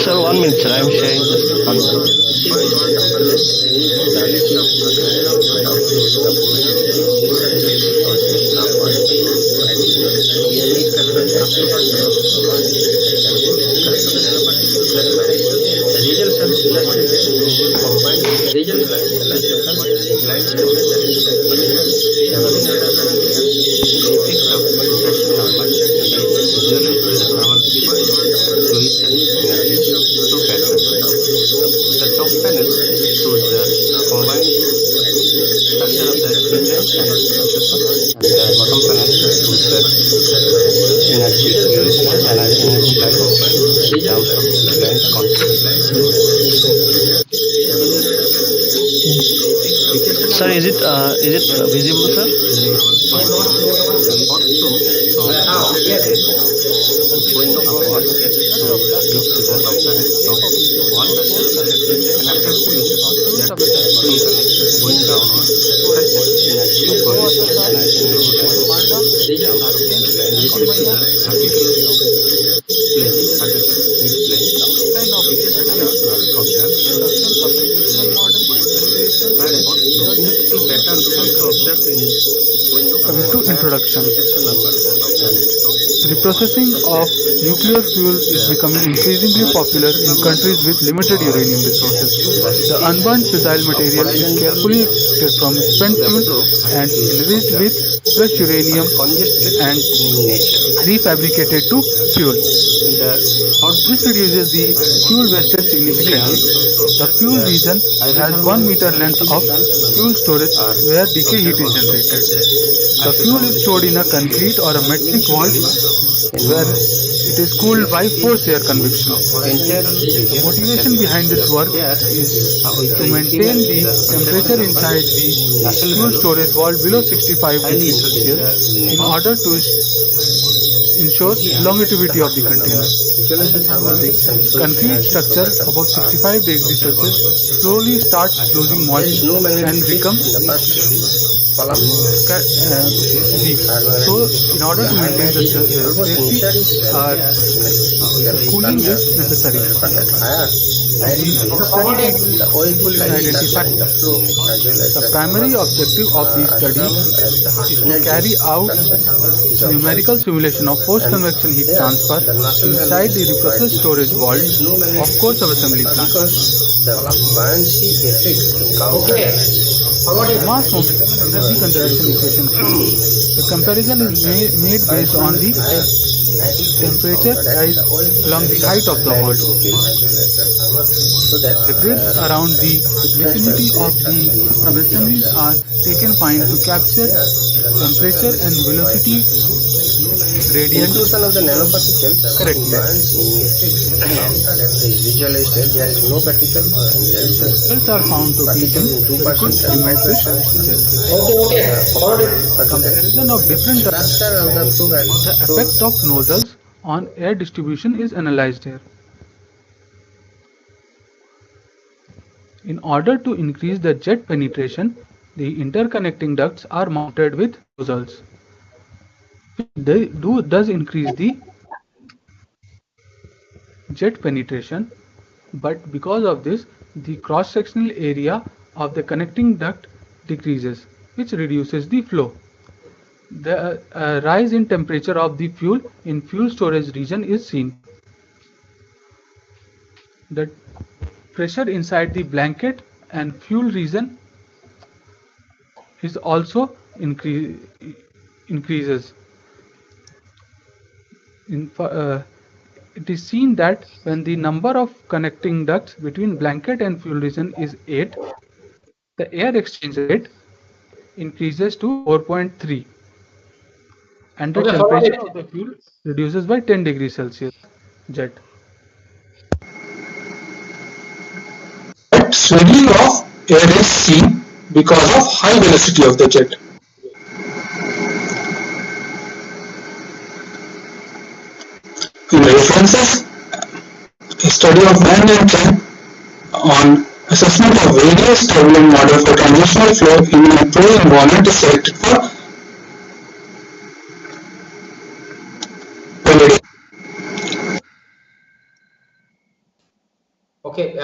Sir, 1 minute, sir. I'm sharing just 1 minute. The top panel shows the combined structure of the stimulus and the bottom panel shows the energy accumulation and energy life in terms of event content. Sir, is it visible, sir? Coming to introduction. Reprocessing of nuclear fuel is becoming increasingly popular in countries with limited uranium resources. The unburned fissile material is carefully extracted from spent fuel and enriched with fresh uranium and refabricated to fuel. This reduces the fuel wastage significantly. The fuel region has 1 meter length of fuel storage where decay heat is generated. The fuel is stored in a concrete or a metric vault where it is cooled by forced air convection. The motivation behind this work is to maintain the temperature inside the fuel storage vault below 65 degrees Celsius in order to ensure longevity of the container. Concrete structure above 65 degrees Celsius slowly starts losing moisture and becomes weak. So, in order to maintain the safety, cooling is necessary. The primary objective of the study is to carry out numerical simulation of post-convection heat transfer inside the reprocessed storage vault of core subassembly plant. Mass moment energy conservation equation. The comparison is made based on the temperature rise along the height of the vault. The grids around the vicinity of the subassemblies are taken fine to capture temperature and velocity gradient Inclusion of the nanoparticles correctly. is visualized. There is no particle. Results are found to be in comparison of different Structure of the two the effect of nozzles on air distribution is analyzed here. In order to increase the jet penetration, the interconnecting ducts are mounted with nozzles. They does increase the jet penetration, but because of this, the cross-sectional area of the connecting duct decreases, which reduces the flow. The rise in temperature of the fuel in fuel storage region is seen. The pressure inside the blanket and fuel region is also increases. It is seen that when the number of connecting ducts between blanket and fuel region is 8, the air exchange rate increases to 4.3. and the Okay, follow temperature it. of the fuel reduces by 10 degrees Celsius. Jet. But swelling of air is seen because of high velocity of the jet. In references, a study of Van and Chen on assessment of various turbulent model for conventional flow in an approved environment is selected for validation. Okay,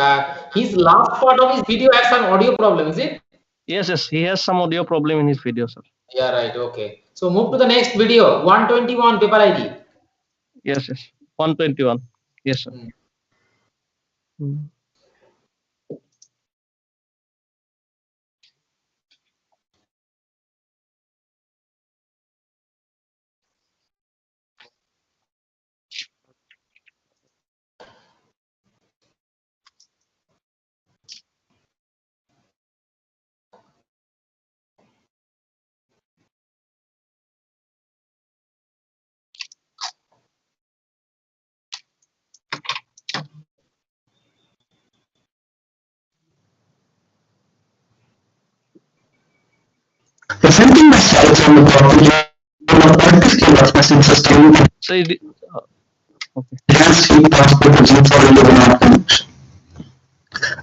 his last part of his video had some audio problem, is it? Yes, yes, he has some audio problem in his video, sir. Yeah, right. Okay. So move to the next video. 121 paper ID. Yes, yes. 121. Yes, sir. Hmm. Mm. Presenting the slides on the property of multi-scale roughness in sustaining So, okay. enhanced heat transport regime for Lebanon connection.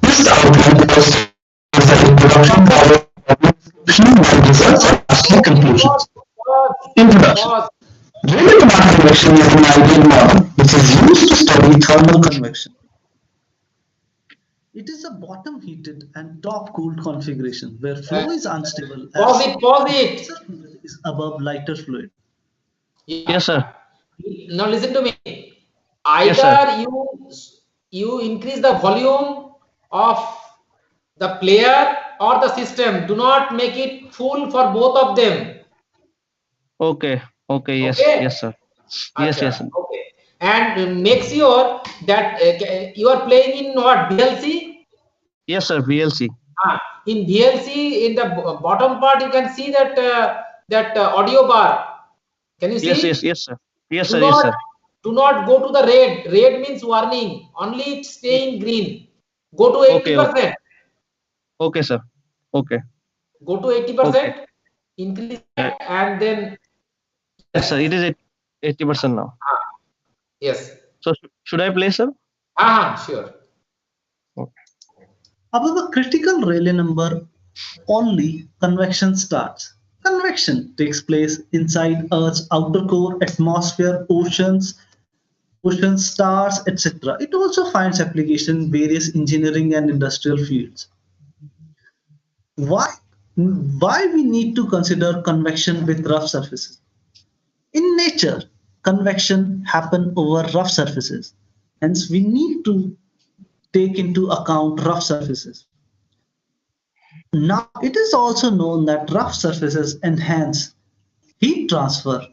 This outline illustrates the reproduction power description and results are lastly conclusions. Introduction. Pause. Rayleigh-Benard convection is an ideal model which is used to study thermal convection. It is a bottom heated and top cooled configuration where flow is unstable Pause as it. Pause it. denser fluid is above lighter fluid. Yes, sir. Now listen to me. Yes, sir. Either you increase the volume of the player or the system. Do not make it full for both of them. Okay. Okay. Yes. Okay. Yes, sir. Yes, Acha, yes. Sir. okay. And make sure that you are playing in what, VLC? Yes, sir. VLC. In VLC, in the bottom part, you can see that audio bar. Can you see? Yes, yes, yes, sir. Yes, Do sir. not, Yes, sir. do not go to the red. Red means warning. Only stay in green. Go to 80%. Okay. Okay, sir. Okay. Go to 80%. Okay. Increase that and then. Yes, sir. It is 80% now. Yes. So should I play, sir? Sure. Okay. Above a critical Rayleigh number, only convection starts. Convection takes place inside Earth's outer core, atmosphere, oceans, stars, etc. It also finds application in various engineering and industrial fields. Why we need to consider convection with rough surfaces? In nature, convection happen over rough surfaces. Hence, we need to take into account rough surfaces. Now, it is also known that rough surfaces enhance heat transfer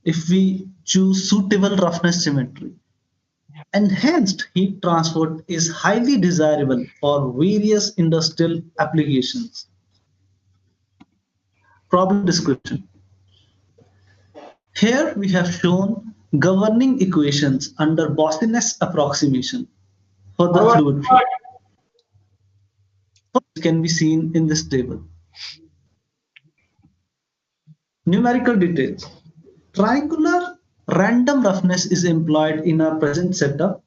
if we choose suitable roughness symmetry. Enhanced heat transport is highly desirable for various industrial applications. Problem description. Here we have shown governing equations under Bossiness approximation for the fluid flow. First can be seen in this table. Numerical details. Triangular random roughness is employed in our present setup,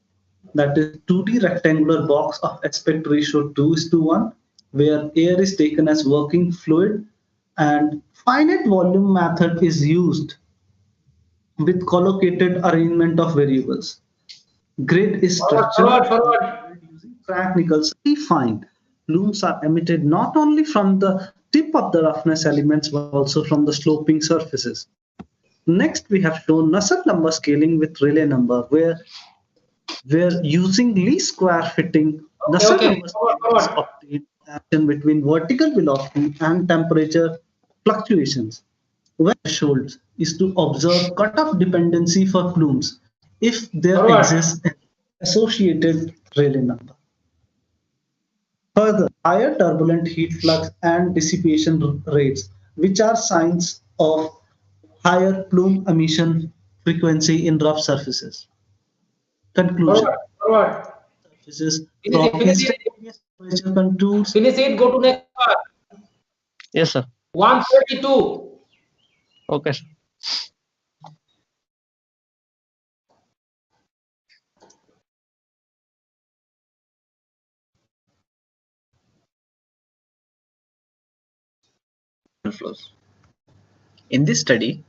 that is 2D rectangular box of aspect ratio 2:1, where air is taken as working fluid, and finite volume method is used with collocated arrangement of variables. Grid is structured using Frank-Nichols defined. Plumes are emitted not only from the tip of the roughness elements but also from the sloping surfaces. Next, we have shown Nusselt number scaling with Rayleigh number, where we're using least square fitting Nusselt number scaling is obtained action between vertical velocity and temperature fluctuations. Where threshold is to observe cutoff dependency for plumes if there exists an associated Rayleigh number. Further, higher turbulent heat flux and dissipation rates, which are signs of higher plume emission frequency in rough surfaces. Conclusion. Forward. Surfaces Finish from it. Finish it. instantaneous temperature contours. Finish it. Go to next part. Yes, sir. 132. Okay, sir. Flows. In this study,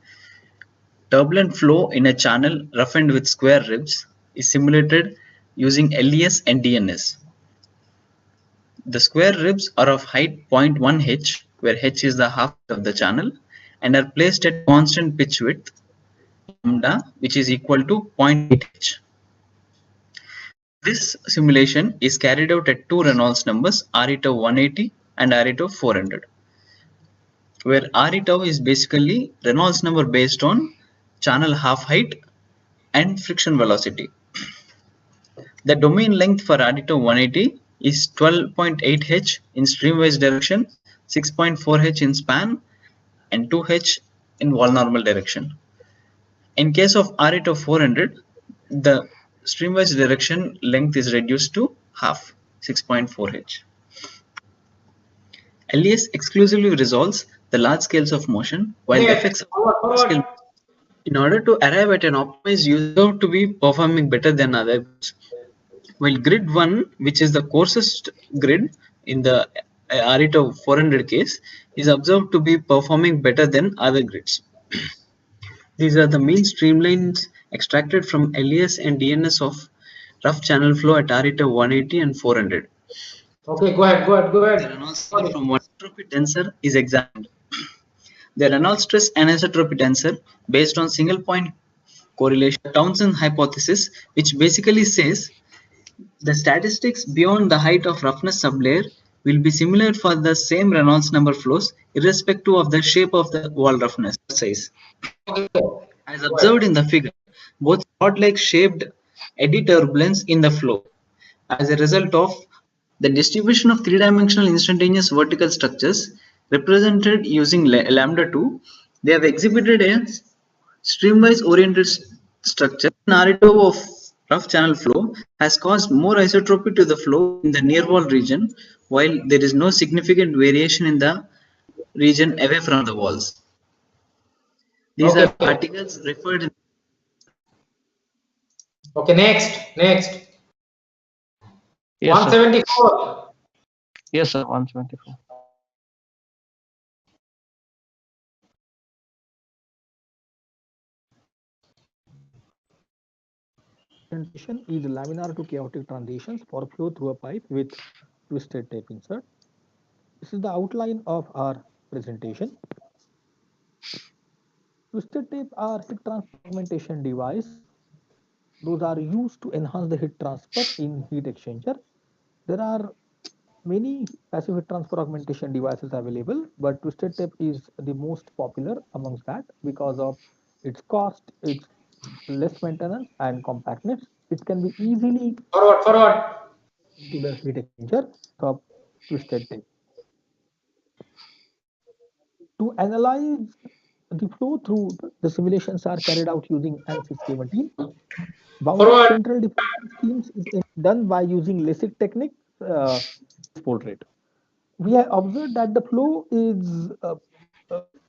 turbulent flow in a channel roughened with square ribs is simulated using LES and DNS. The square ribs are of height 0.1 h, where h is the half of the channel, and are placed at constant pitch width lambda, which is equal to 0.8 h. This simulation is carried out at two Reynolds numbers, RE tau 180 and RE tau 400, where RE tau is basically Reynolds number based on channel half height and friction velocity. The domain length for RE tau 180 is 12.8 h in streamwise direction, 6.4 h in span, and 2 h in wall normal direction. In case of RE tau 400, the streamwise direction length is reduced to half, 6.4 h. LES exclusively resolves the large scales of motion, while Yes. effects of Forward. scale. In order to arrive at an optimized user to be performing better than other grids, while grid 1, which is the coarsest grid in the RE tau 400 case, is observed to be performing better than other grids. These are the mean streamlines extracted from LES and DNS of rough channel flow at RE tau 180 and 400. Okay, go ahead. The Reynolds number from one anisotropy tensor is examined. The Reynolds stress anisotropy tensor based on single point correlation Townsend hypothesis, which basically says the statistics beyond the height of roughness sublayer will be similar for the same Reynolds number flows irrespective of the shape of the wall roughness size. As observed in the figure, both rod-like shaped eddy turbulence in the flow. As a result of the distribution of three-dimensional instantaneous vertical structures represented using lambda 2, they have exhibited a streamwise oriented structure. Narrative of rough channel flow has caused more isotropy to the flow in the near wall region, while there is no significant variation in the region away from the walls. These are articles referred in. Okay, next. Yes, sir. 174. Yes, sir. 174. Presentation is laminar to chaotic transitions for flow through a pipe with twisted tape insert. This is the outline of our presentation. Twisted tape are heat transfer augmentation device. Those are used to enhance the heat transfer in heat exchanger. There are many passive heat transfer augmentation devices available, but twisted tape is the most popular amongst that because of its cost, its less maintenance and compactness. It can be easily Forward. into the heat exchanger of twisted tape. To analyze the flow through, the simulations are carried out using ANSYS K17. Boundary Forward. central diffraction schemes is done by using LASIK technique, portrait. We have observed that the flow is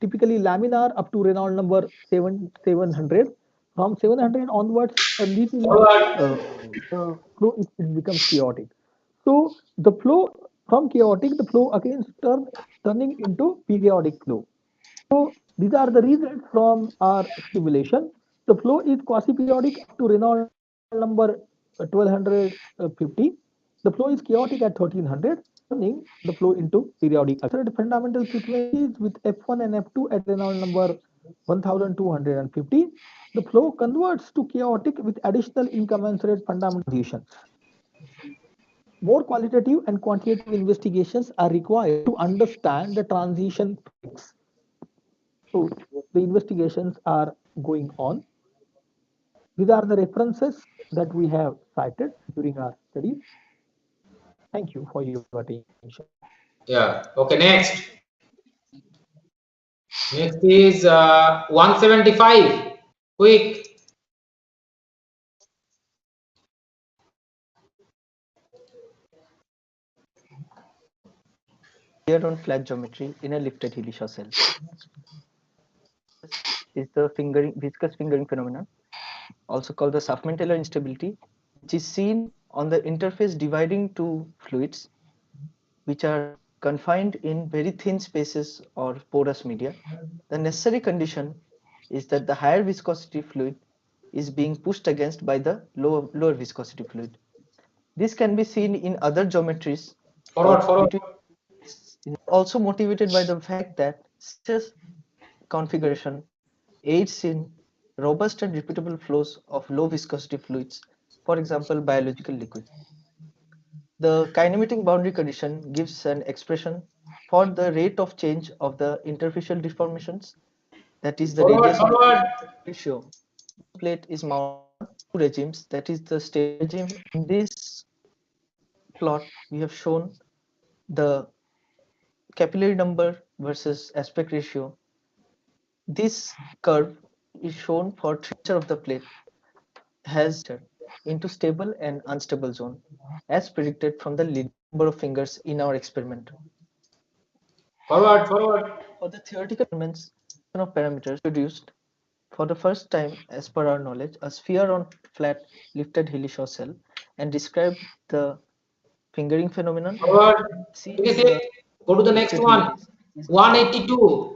typically laminar up to Reynolds number 700. From 700 onwards, a little the flow it becomes chaotic. So the flow from chaotic, the flow again turning into periodic flow. So these are the results from our simulation. The flow is quasi-periodic up to Reynolds number 1250. The flow is chaotic at 1300, turning the flow into periodic. At fundamental frequencies with F1 and F2 at Reynolds number 1250, the flow converts to chaotic with additional incommensurate fundamental transitions. More qualitative and quantitative investigations are required to understand the transition physics. So the investigations are going on. These are the references that we have cited during our studies. Thank you for your attention. Yeah. Okay, next. Next is 175. Quick. Here on flat geometry in a lifted Hillishaw cell is the viscous fingering phenomenon, also called the Safman-Taylor instability, which is seen on the interface dividing two fluids which are confined in very thin spaces or porous media. The necessary condition is that the higher viscosity fluid is being pushed against by the lower viscosity fluid. This can be seen in other geometries Forward. between is also motivated by the fact that such a configuration aids in robust and repeatable flows of low viscosity fluids, for example, biological liquids. The kinematic boundary condition gives an expression for the rate of change of the interfacial deformations, that is the radius of the Forward. ratio. Plate is mounted on two regimes, that is the stable regime. In this plot, we have shown the capillary number versus aspect ratio. This curve is shown for temperature of the plate has into stable and unstable zone as predicted from the lead number of fingers in our experiment. Forward. For the theoretical elements of parameters produced for the first time as per our knowledge a sphere on flat lifted Hillishaw cell and describe the fingering phenomenon Forward. seen Finish in the it. Go to the next lifted one. Hillishaw cell. 182.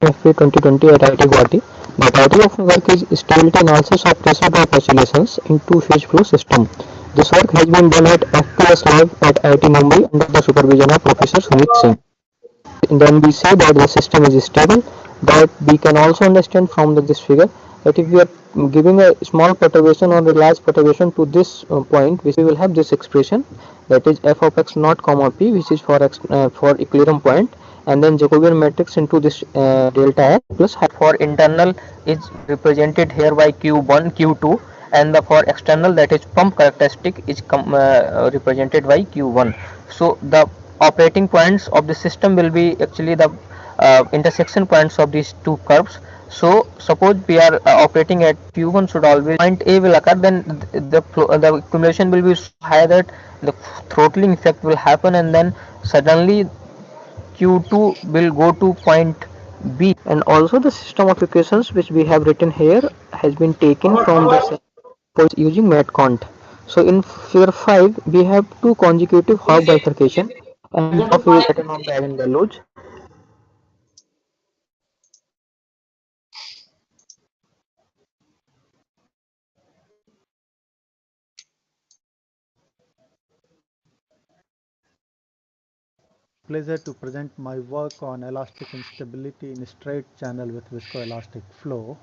FP 2020 at IIT Guwahati. The title of my work is Stability Analysis of Pressure Drop Oscillations in Two-Phase Flow System. This work has been done at FPS Lab at IIT Mumbai under the supervision of Professor Sumit Singh. Then we say that the system is stable, that we can also understand from this figure that if we are giving a small perturbation or a large perturbation to this point, we will have this expression, that is f of x naught comma p, which is for equilibrium point, and then Jacobian matrix into this delta x plus for internal is represented here by q1 q2, and the for external, that is pump characteristic, is represented by q1. So the operating points of the system will be actually the intersection points of these two curves. So suppose we are operating at q1, should always point A will occur, then the accumulation will be so high that the throttling effect will happen, and then suddenly q2 will go to point B. And also the system of equations which we have written here has been taken from the using MATCONT. So in figure 5 we have two consecutive half bifurcation and Go to of written on the eigenvalues. Pleasure to present my work on elastic instability in a straight channel with viscoelastic flow.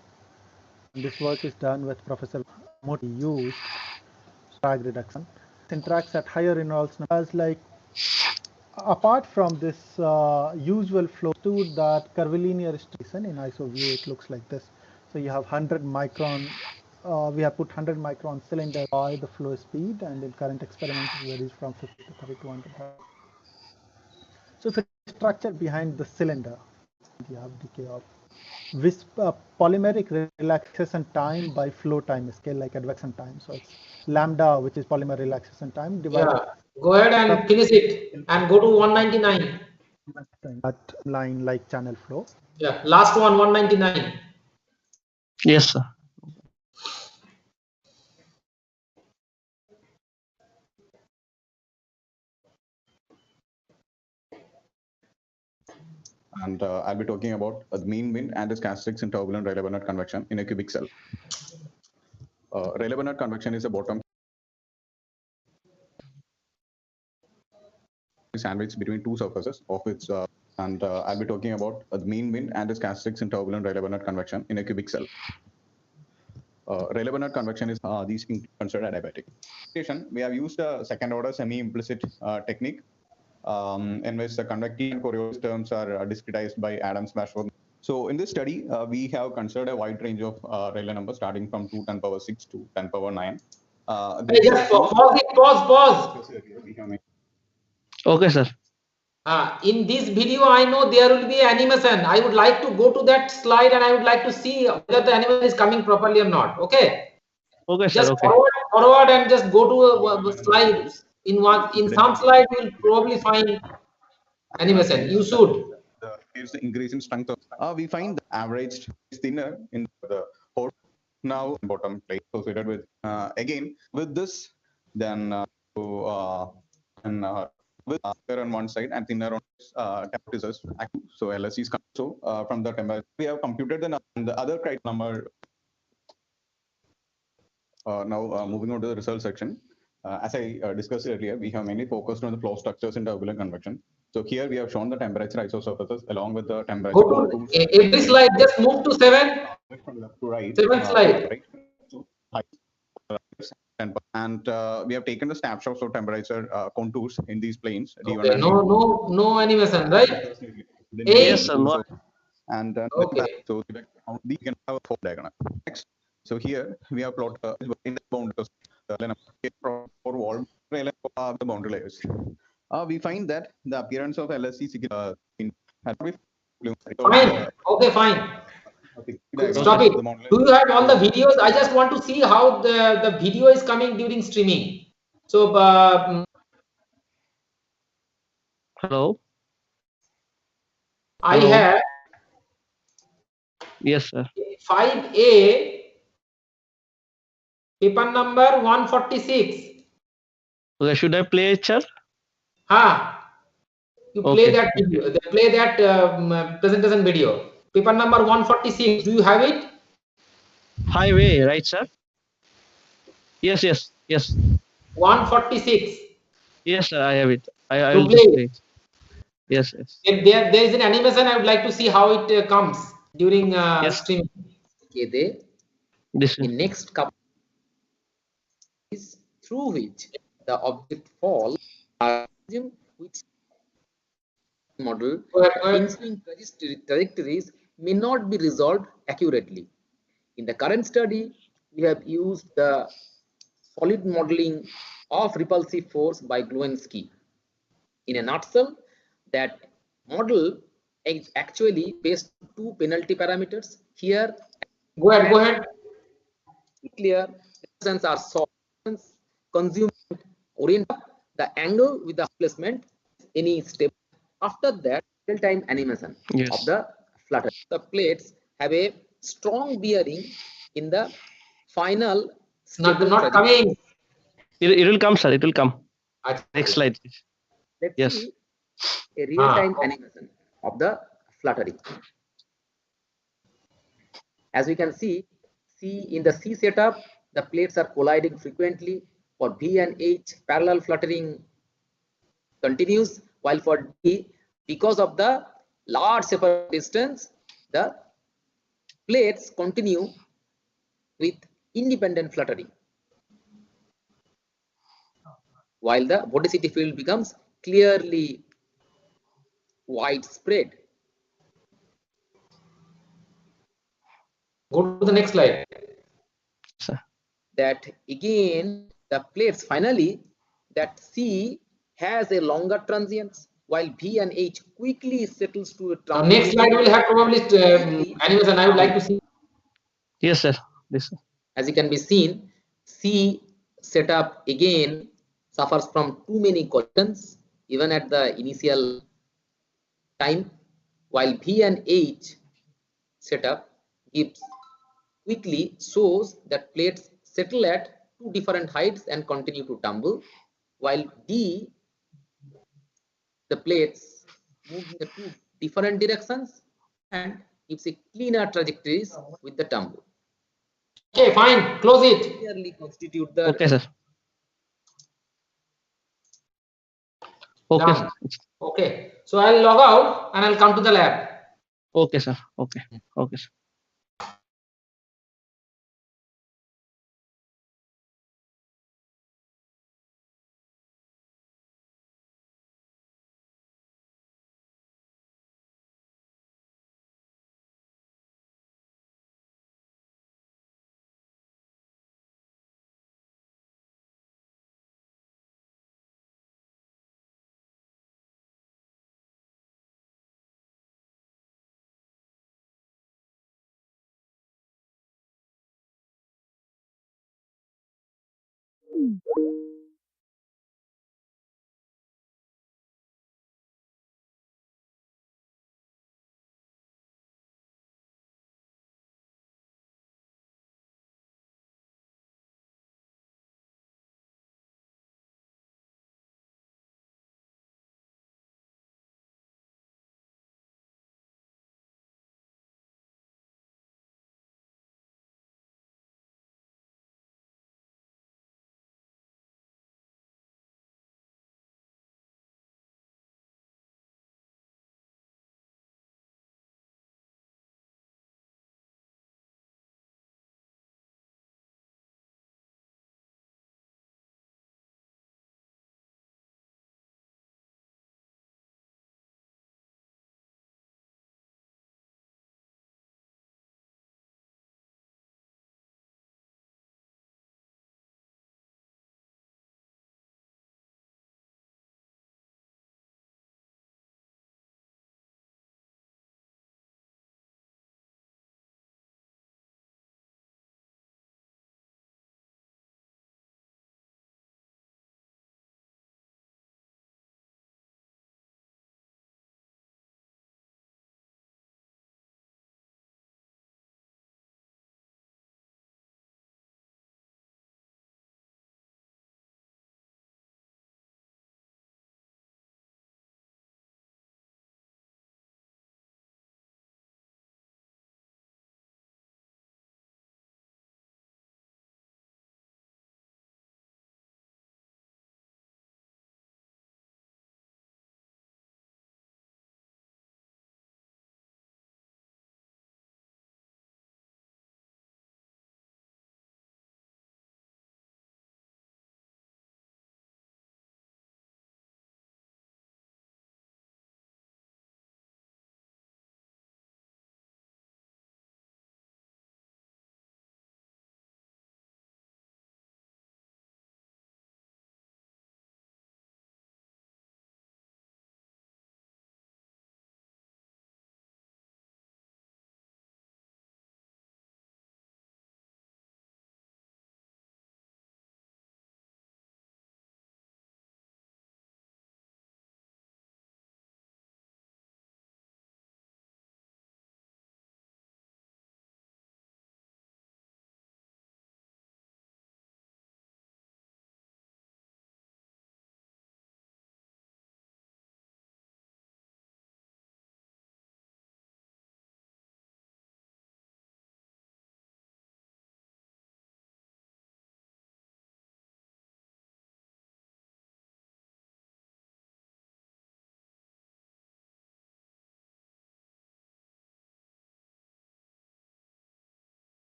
This work is done with Professor Moti used drag reduction. It interacts at higher Reynolds numbers. Like apart from this usual flow to that curvilinear distribution in ISO view, it looks like this. So you have 100 micron. We have put 100 micron cylinder by the flow speed, and in current experiments it varies from 50 to 3200 Hz. So if it's structure behind the cylinder, you have decay of polymeric relaxation time by flow time scale, like advection time. So it's lambda, which is polymer relaxation time, divided. Yeah. Go ahead and finish it and go to 199. That line like channel flow. Yeah. Last one, 199. Yes, sir. And I'll be talking about the mean wind and its characteristics in turbulent Rayleigh-Bénard convection in a cubic cell. Rayleigh-Bénard convection is a bottom sandwich between two surfaces of its and I'll be talking about the mean wind and its characteristics in turbulent Rayleigh-Bénard convection in a cubic cell. Rayleigh-Bénard convection is these considered adiabatic. We have used a second order semi-implicit technique in which the convective and Coriolis terms are discretized by Adams-Bashforth. So in this study, we have considered a wide range of Rayleigh numbers starting from 2 10 power 6 to 10 power 9. Hey, just pause it, pause. Okay, sir. In this video, I know there will be animation. I would like to go to that slide and I would like to see whether the animation is coming properly or not. Okay. Okay, sir. Just Okay. forward and just go to a slide. In some slide, you will probably find animation. You should. Here's the increase in strength of, we find the average is thinner in the whole now bottom plate associated with, again, with this, then with thicker on one side and thinner on temperatures. So LSCs come. So from the temperature, we have computed the other criteria number. Now moving on to the result section. As I discussed earlier, we have mainly focused on the flow structures in turbulent convection. So here we have shown the temperature isosurfaces along with the temperature. Go to every slide. Just move to 7. From left to right. 7th slide. Right to height. And we have taken the snapshots of temperature contours in these planes. Okay. No animation, right? Yes, sir. No. And Okay. so we can have a 4 diagonal. Next, so here we have plotted in the boundaries for wall the boundary layers. We find that the appearance of LSC Fine. Okay, fine. Stop it. Do you have all the videos? I just want to see how the video is coming during streaming. So, Hello. I Hello. have Yes, sir. 5A, paper number 146. Okay, should I play it, sir? You play Okay. that video. Play that presentation video. Paper number 146. Do you have it? Highway, right, sir? Yes. 146. Yes, sir. I have it. I To will play just it. play it. Yes. If there is an animation, I would like to see how it comes during Yes. streaming. Okay, This the next couple is through which the object falls which model in-swing trajectories may not be resolved accurately. In the current study, we have used the solid modeling of repulsive force by Gluensky. In a nutshell, that model is actually based on 2 penalty parameters. Here, go ahead. Clear resistance are solved, consumed orient the angle with the placement any step. After that, real-time animation of the flutter. The plates have a strong bearing in the final. Not coming. It will come, sir. It will come. Next slide, please. Let's see a real-time animation of the fluttering. As we can see in the C setup, the plates are colliding frequently. For V and H, parallel fluttering continues, while for D, because of the large separate distance, the plates continue with independent fluttering, while the vorticity field becomes clearly widespread. Go to the next slide. Sir. That again, the plates finally, that C has a longer transients, while V and H quickly settles to a next slide will have probably animation. I would like to see. Yes, sir. This. As you can be seen, C setup again suffers from too many collisions even at the initial time, while V and H setup gives quickly shows that plates settle at 2 different heights and continue to tumble, while D, the plates move in the 2 different directions and gives a cleaner trajectories with the tumble. Okay, fine. Close it. Clearly constitute the. Okay, sir. Okay. Sir. Okay. So I'll log out and I'll come to the lab. Okay, sir. Okay, sir.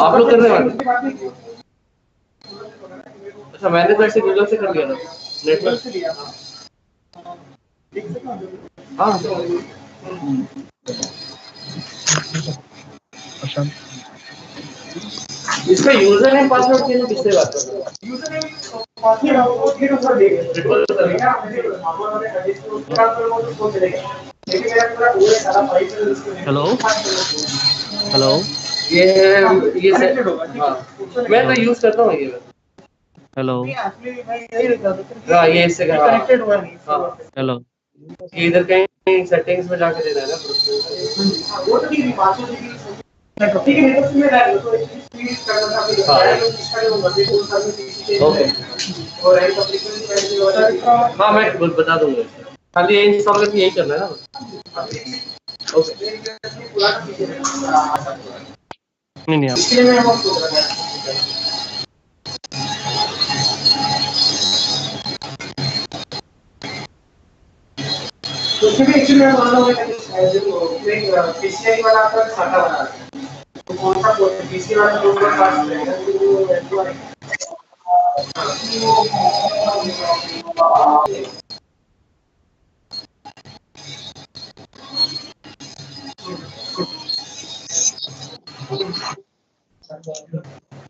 आप लोग करने वाले? अच्छा, मैंने तो ऐसे Google से कर लिया था नेटवर्क। हाँ इसमें यूजर नेम पासवर्ड के लिए किससे बात कर रहे हेलो हेलो ये हाँ मैं तो यूज करता हूँ ये। हेलो हाँ ये इससे कनेक्टेड हुआ नहीं। हाँ हेलो ये इधर कहीं सेटिंग्स में जाके देना है ना। वो तो ठीक है, ठीक है, तो इसमें डाल दो। ओके हाँ मैं बता दूंगा। खाली ये इंस्टॉल करके यही करना है ना। ओके नहीं नहीं इसके लिए मैं तो उसमें भी एक्चुअली मैं मान लो पीसीआई वाला आपका खाता बना है तो कौन सा पीसी वाला जो पास रहेगा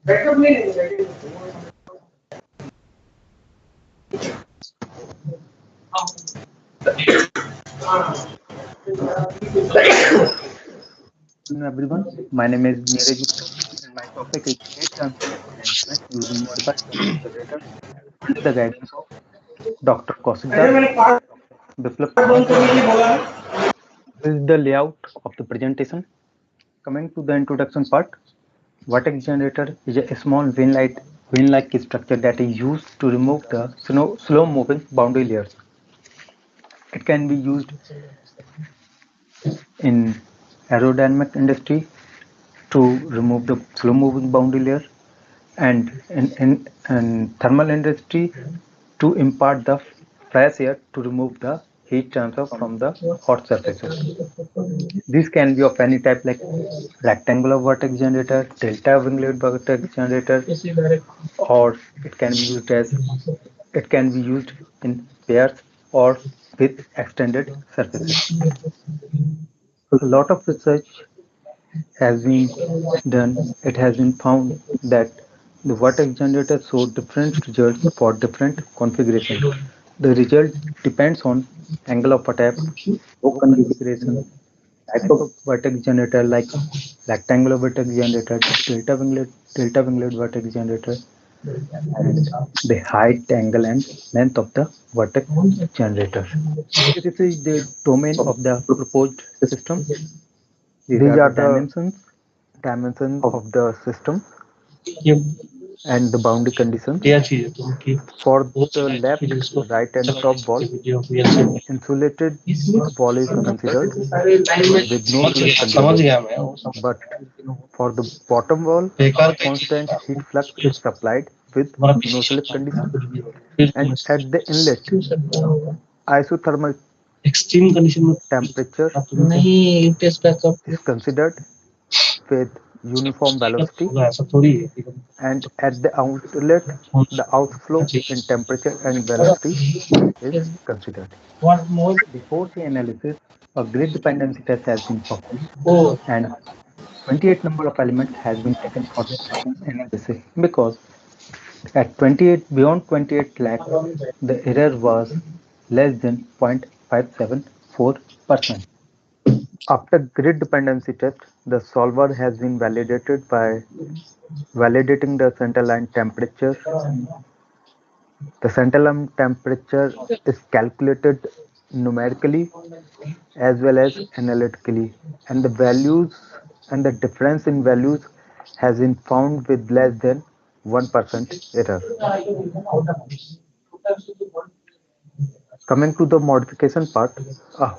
बैकअप नहीं लेंगे। Hello everyone, my name is Neeraj Gupta and my topic is heat transfer management using modified generator under the guidance of Dr. Kaushik Das, Biplab Kumar. This is the layout of the presentation. Coming to the introduction part, vortex generator is a small vane-like structure that is used to remove the slow-moving boundary layers. It can be used in aerodynamic industry to remove the slow moving boundary layer and in thermal industry to impart the fresh air to remove the heat transfer from the hot surfaces. This can be of any type like rectangular vortex generator, delta winglet vortex generator, or it can be used in pairs or with extended surfaces. A lot of research has been done. It has been found that the vortex generator show different results for different configurations. The result depends on angle of attack, configuration, type of vortex generator like rectangular vortex generator, delta winglet vortex generator, and the height, angle, and length of the vortex generator. This is the domain of the proposed system. These are the dimensions of the system and the boundary conditions. For the left, right, and top wall, insulated wall is considered with no slip condition. But for the bottom wall, constant heat flux is supplied with no slip condition. And at the inlet, isothermal temperature is considered with uniform velocity, and at the outlet, the outflow in temperature and velocity is considered. Before the analysis, a grid dependency test has been performed, and 28 number of elements has been taken for the analysis because at 28 beyond 28 lakh, the error was less than 0.574%. After grid dependency test, the solver has been validated by validating the center line temperature The central temperature is calculated numerically as well as analytically, and the values and the difference in values has been found with less than 1% error. Coming to the modification part, a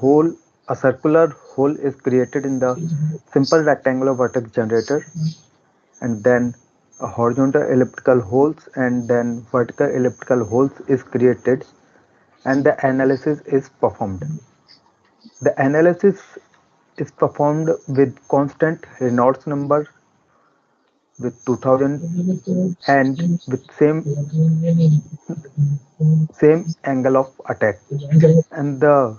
circular hole is created in the simple rectangular vertex generator, and then a horizontal elliptical holes and then vertical elliptical holes is created, and the analysis is performed. The analysis is performed with constant Reynolds number with 2000 and with same angle of attack, and the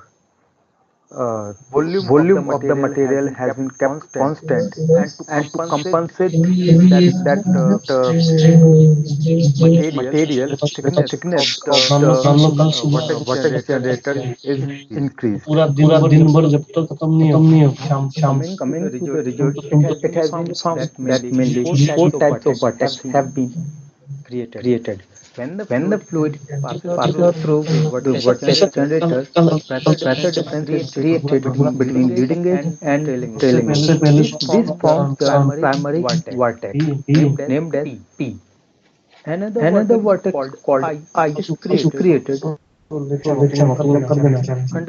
volume of the material has been kept constant, and to compensate that material, the thickness of the vertex generator is increased. पूरा दिन भर जब तक खत्म नहीं हो शाम शाम Coming to the result, it has been found that mainly four types of vertex have been created. When the fluid passes through the vertex generator, pressure difference is created between leading edge and trailing edge. This forms the primary vertex named as P. Another vertex called I is created under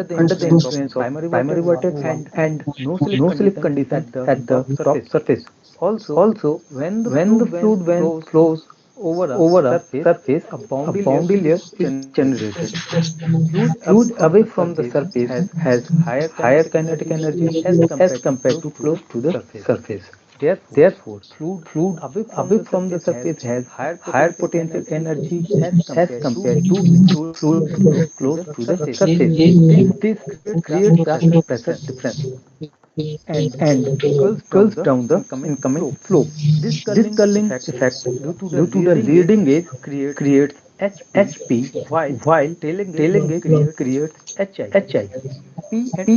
the influence of primary vertex and no slip condition at the top surface. Also, when the fluid flows over a surface, a boundary layer is generated. Fluid away from the surface has higher kinetic energy as compared to close to the surface. Therefore, fluid away from the surface has higher potential energy as compared to fluid close to the surface. This creates the pressure difference and cools down the incoming flow. This curling effect due to the leading edge creates HP, while trailing edge creates HI. P and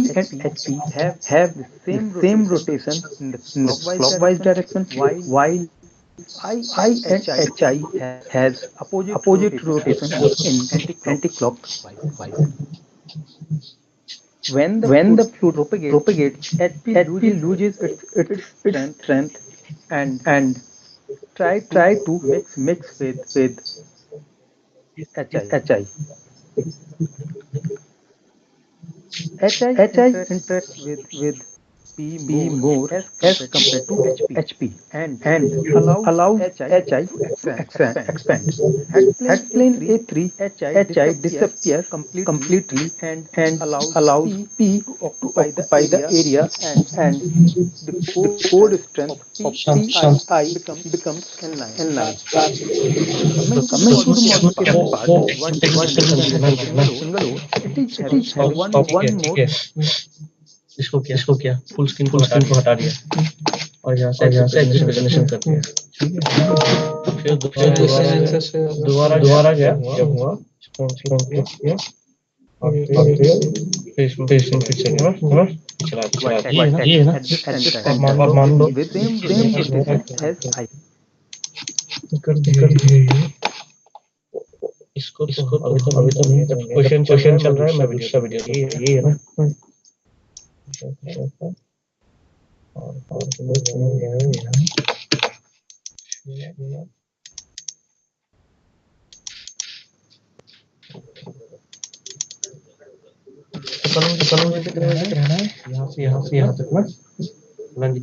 HP have the same rotation in the clockwise direction, while I and HI has opposite rotation in anti-clockwise. When the fluid propagates, HP loses its strength and try to mix with HI. HI interacts with P more as compared to HP and allows HI to expand. At plane A3, HI disappears completely and allows P to occupy the area, and the core strength of PI becomes N9. Coming to the modification part, what is a single ore? It is having one more. इसको क्या full screen को हटा दिया और यहाँ से expression कर दिया ठीक है फिर दोबारा गया जब हुआ किया और फिर चला ये है ना और मान लो इसको अभी तो नहीं क्वेश्चन चल रहा है मैं वीडियो ये है ना यहाँ से यहाँ तक ना लंज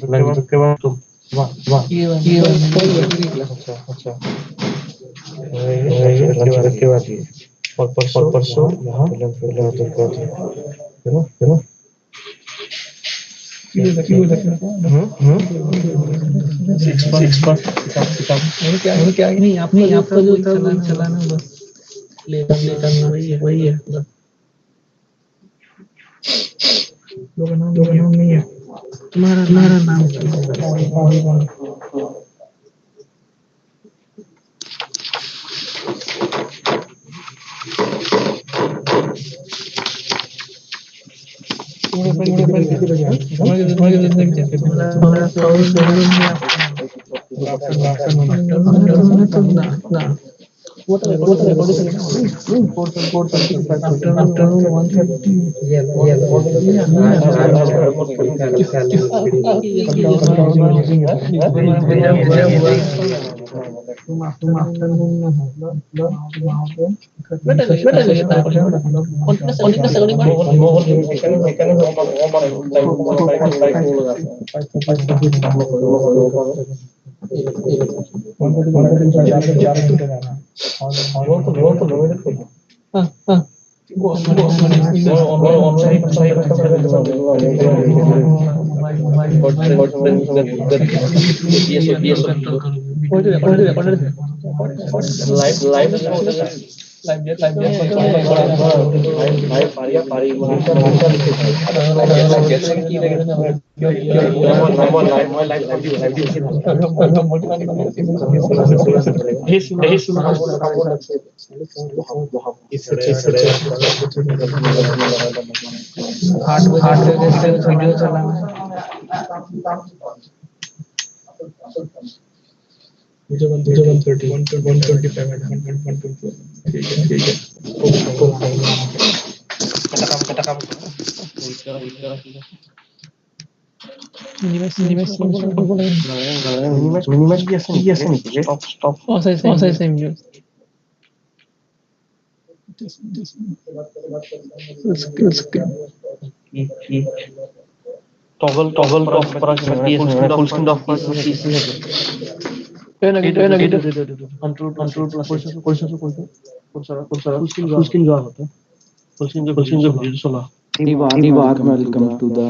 के बाद तो वाह ये अच्छा लंच के बाद ये और परसों यहाँ है ना क्या नहीं आपका जो था वो चलाना बस लेकर वही है नाम नहीं है तुम्हारा नाम what are the conditions? Afternoon 1:30. मुझे 130 125 and 124 ठीक है मिनिमाइज भी ऐसे नहीं stop same use toggle of पर फुल स्क्रीन ऑफ पर कंट्रोल फुल स्क्रीन जो होता है फुल स्क्रीन जो वीडियो चला welcome to the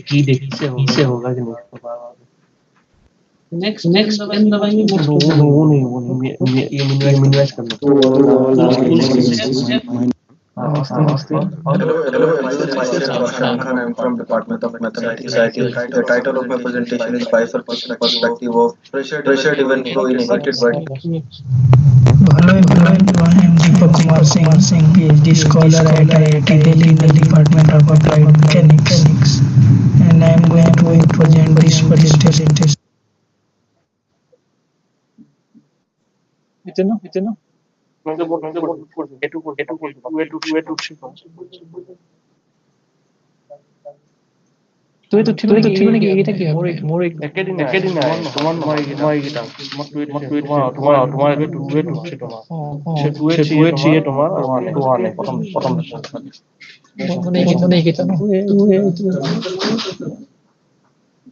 की देखी से होगा कि नहीं नेक्स्ट पेन दबाएंगे वो नहीं ये मिनिमाइज करना Hello, I'm from Department of Mathematics. The title of my presentation is Bifurcation Perspective of Pressure-Driven Flow in a Heated Body. Hello everyone, I am Deepak Kumar Singh, PhD scholar at IIT Delhi in the Department of Applied Mechanics, and I am going to present this presentation. इतना तो ये तो ठीक है कि এটা কি মোর এক একাডেমি তোমার মই গিটা তোমার টুয়ে টুছে তোমার সে টুয়ে তোমার ওয়ানে প্রথম মানে গিটা না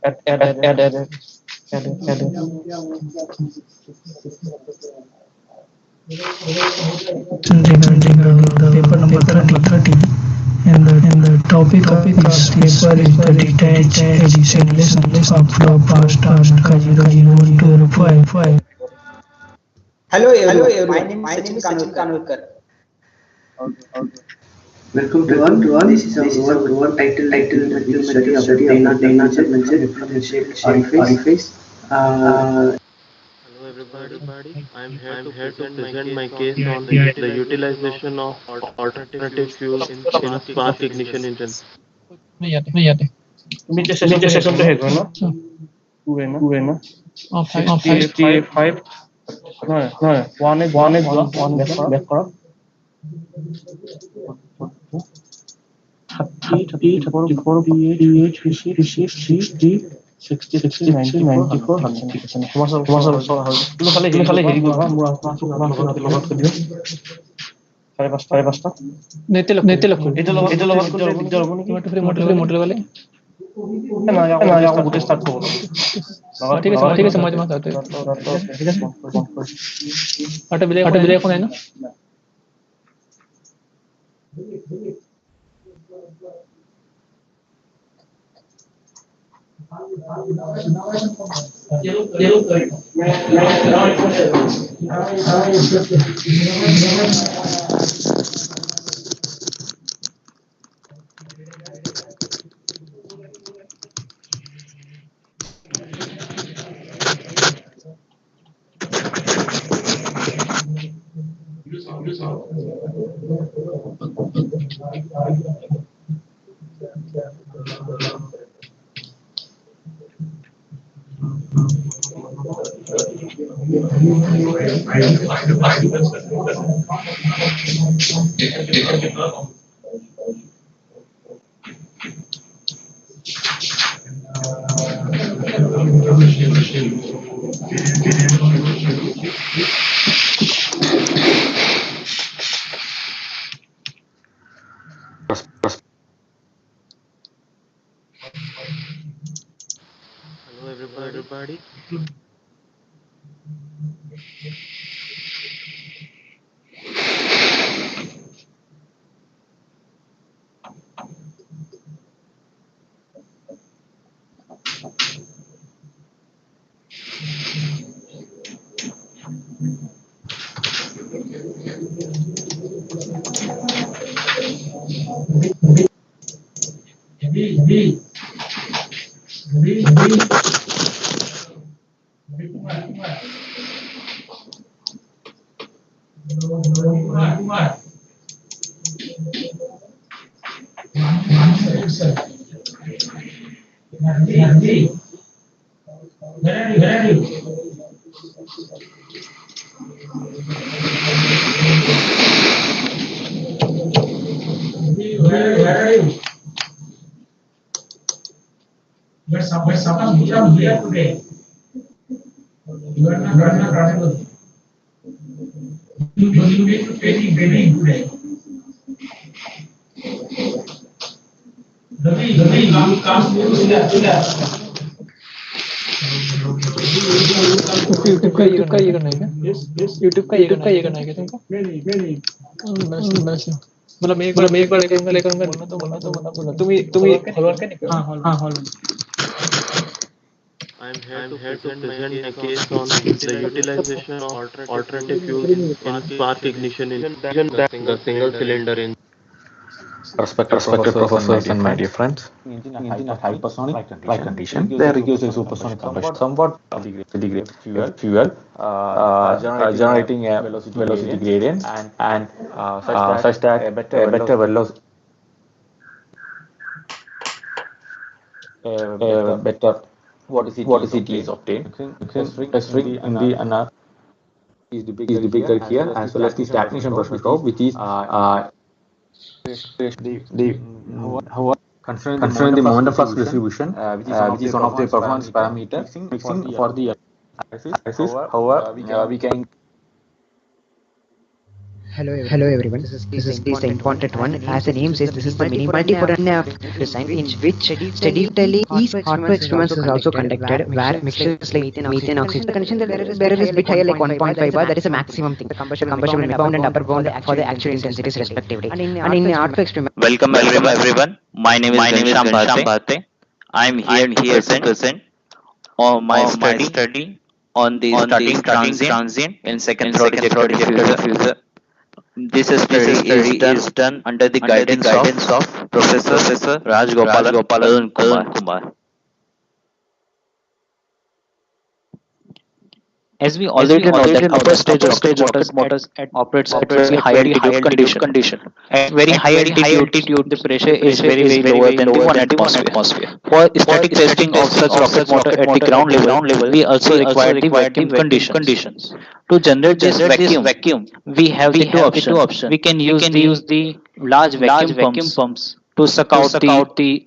add Paper number 30 and the topic of this paper is the detached addition lessons of flow past 0.025. Hello everyone, my name is Sachin Kanwekar. Welcome to all. This is our title study of the dimension differential orifice. Everybody, I am here to present my case on the utilization of alternative fuel in a spark ignition engine. नहीं आते नीचे session पे है ना to है ना 5 1 back करो 34 pH 60 94 ঠিক আছে তোমার খালি হেৰি কৰিবা মোৰ আপোনাক লগত কৰি দিও 5:30 নেতে লক এটা লগত দিগদাৰ হ'ব নেকি মটৰ वाले না আকৌ গোটে ষ্টাৰ্ট হ'ব ঠিক আছে মই তোমাক ঠিক আছে আটা বিলে এখন নাই না Hello everybody. But suppose you are here today. You are not travelable. You need to take it very today. Ravi, you come to that. YouTube का ये करना है क्या? यूट्यूब का ये करना है क्या तुमको? नहीं मतलब मैं एक बार लेकर बोलना तुम हॉल का नहीं? हाँ हॉल में। I am here to present my case on the utilization of alternative fuel in spark ignition in the single cylinder engine. Respected professors and my dear friends, in a hypersonic flight condition, they reduce the supersonic combustion somewhat degree fuel, generating a velocity gradient and such that a better velocity. Better what is obtained. A string in the NR is depicted here, as well as the stagnation pressure curve, which is concerning the moment of flux distribution, which is one of the performance parameters fixing for the analysis. However, we can. Hello everyone. This is the important one. As the name says, this is the multi-foreign design in which steadily each hot experiments is also conducted, where mixtures like methane, oxygen, the condition there is bit higher like 1.5 bar. That is a maximum thing. The combustion will be bound and upper bound for the actual intensities respectively. And in hot experiment. Welcome everyone. My name is Ghanshyam Bhate. I am here to present on my study on the starting transient in second future. This study is done under the guidance of Professor Rajgopalan Arun Kumar. As we already know that upper stage rocket motors operates at very high altitude condition. At very high altitude, the pressure is very lower than the 1 atmosphere. For static testing of such rocket motor at the ground level, we also require the vacuum conditions. To generate this vacuum, we have the two options. We can use the large vacuum pumps to suck out the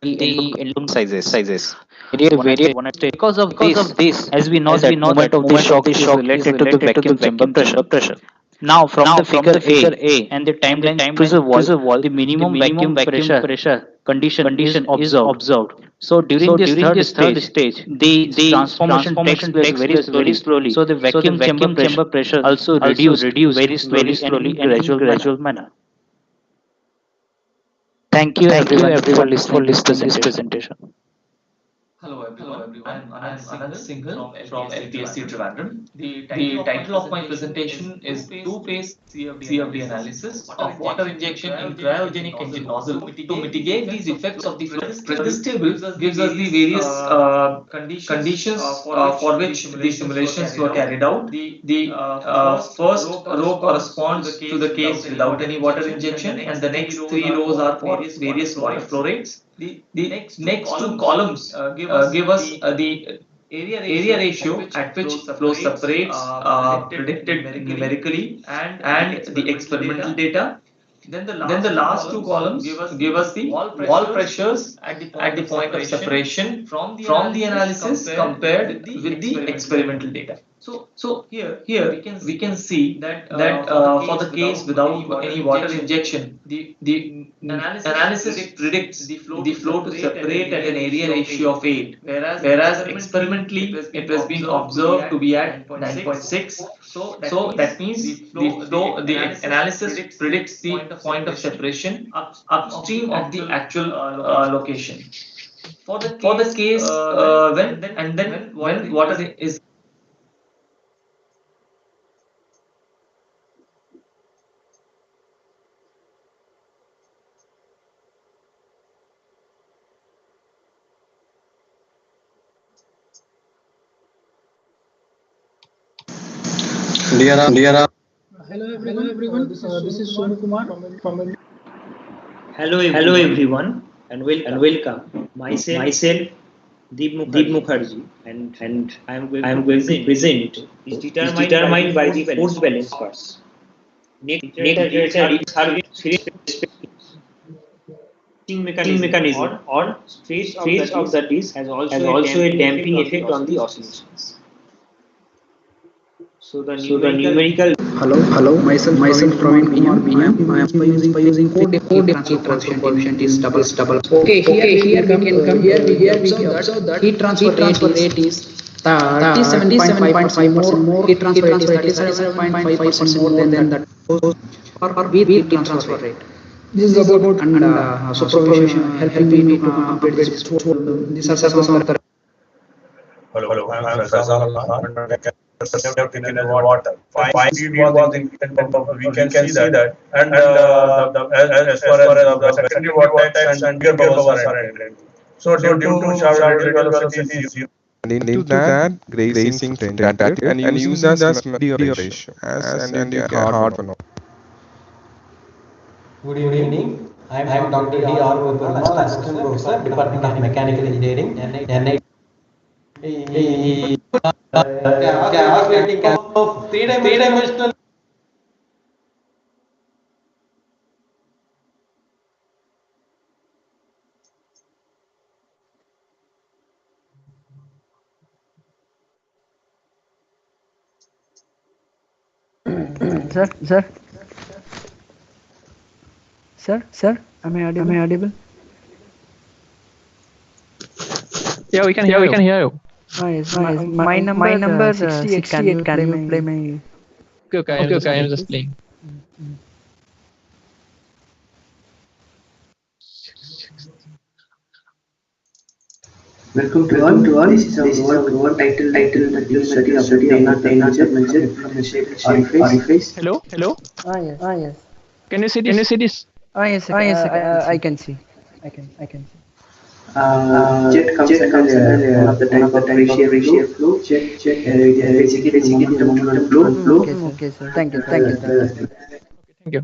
balloon sizes. Because of this, as we know that moment of the shock is related to the vacuum chamber pressure. Now, from the figure A and the timeline pressure wall, the minimum vacuum pressure condition is observed. So during this third stage, the transformation takes place very slowly. So the vacuum chamber pressure also reduce very slowly in gradual manner. Thank you everyone for listening to this presentation. Hello everyone. I'm Anand Singhal from FPSC Trivandrum. The title of my presentation is Two-Phase CFD Analysis of Water Injection in Cryogenic Engine Nozzle to mitigate these effects of the flow. This table gives us the various conditions for which the simulations were carried out. The first row corresponds to the case without any water injection, and the next 3 rows are for various water flow rates. The next two columns give us the area ratio at which flow separates predicted numerically and the experimental data. Then the last two columns give us the wall pressures at the point of separation from the analysis compared with the experimental data. So here we can see that for the case without any water injection, the analysis predicts the flow to separate at an area ratio of 8, whereas experimentally it has been observed to be at 9.6. So that means the analysis predicts the point of separation upstream of the actual location. For the case when water is Hello everyone. This is Sonu Kumar from India. Hello everyone and welcome. Myself Deep Mukherjee and I am going to present is determined by the force balance curves. Next mechanism or stress of the disc has also a damping effect on the oscillations. So the numerical. Hello. Myself Praveen Kumar. I am using four transfer coefficient is double. Okay, here we can come here. We observe that heat transfer rate is 37.5% more. Heat transfer rate is 37.5% more than that for heat transfer rate. This is about and supervision helping me to complete this. These are some of the. Hello, I am Faisal. In the water. 5 feet was in we can see that, and as far as the secondary vortex and bigger bubbles are entering. So due to shower velocity is zero. And into that grazing derivative and use as media ratio and you get hard for now. Good evening. I am Dr. D. R. Perumal, Assistant Professor, Department of Mechanical Engineering, NIT. Three-dimensional. Sir, am I audible? Yeah, we can hear you. Yes. My number 68. Can you play my? Okay, I am just playing. Welcome to all. This is our title that you study of measure orifice. Hello. Yes. Can you see this? Yes. I can see. I can see. Jet comes one of the type of ratio flow. Jet basically the momentum flow. Okay, sir. Thank you. Thank you.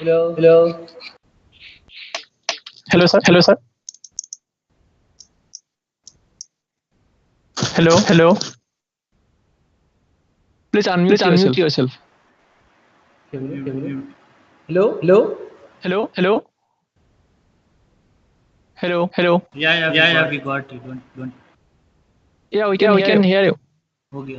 Hello. Hello, sir. Hello, sir. Hello. Hello. Please unmute yourself. Hello. Hello. Hello. Hello. Hello. Hello. Yeah, we got it. Don't. Yeah, we can hear you. Okay.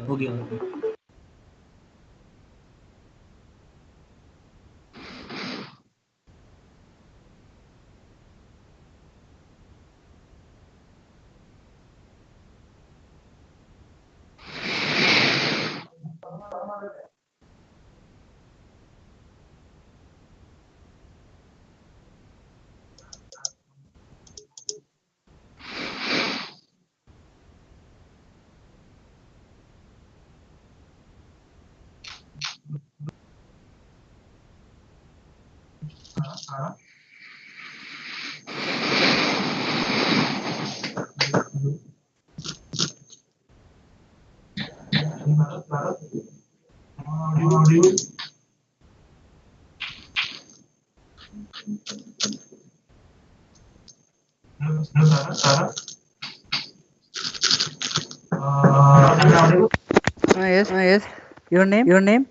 Yes. Your name?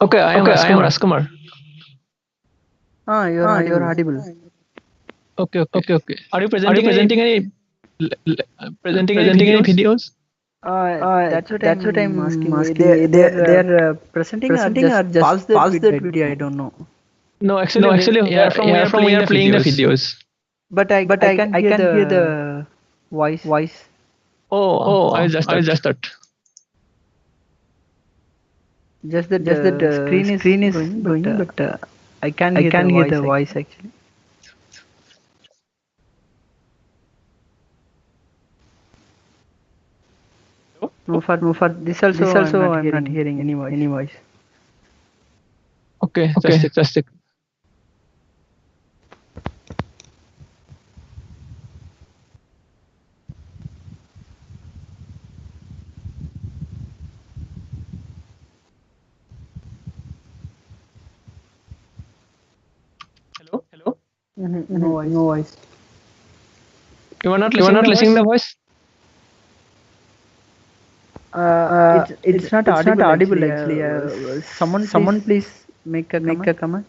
Okay, I am Raskumar. You're audible. Okay. Are you presenting any videos? That's what I'm asking. They're presenting or just pause that video. I don't know. No, actually, we are playing the videos. But I can hear the voice. Oh, I just that. Just that screen is going, but I can hear the voice actually. No, for this also I'm not hearing any voice. Okay, just it. Hello. No voice. You are not listening the voice? It's not audible actually. Someone please make a comment.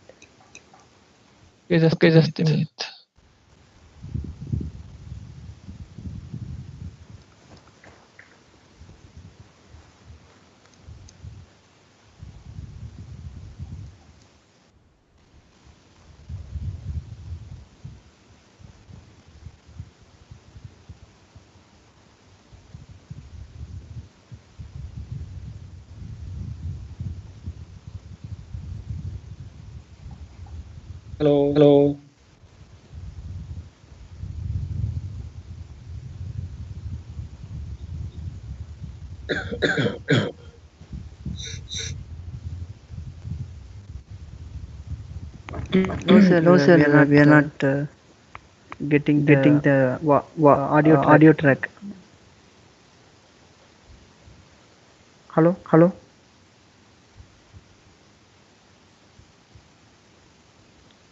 Okay, just a minute. Hello. No sir, we are not getting the audio track. Hello.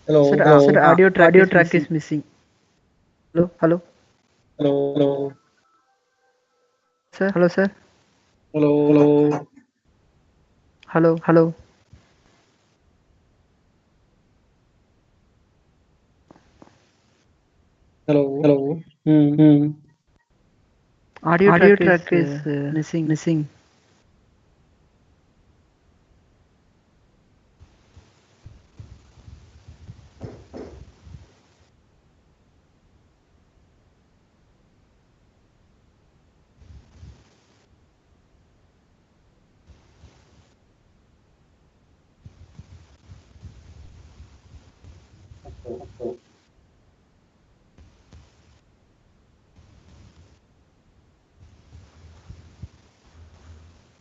Sir, audio track is missing. Hello. Sir. Hello, sir. Hello. Hello. Hello. Audio track is missing.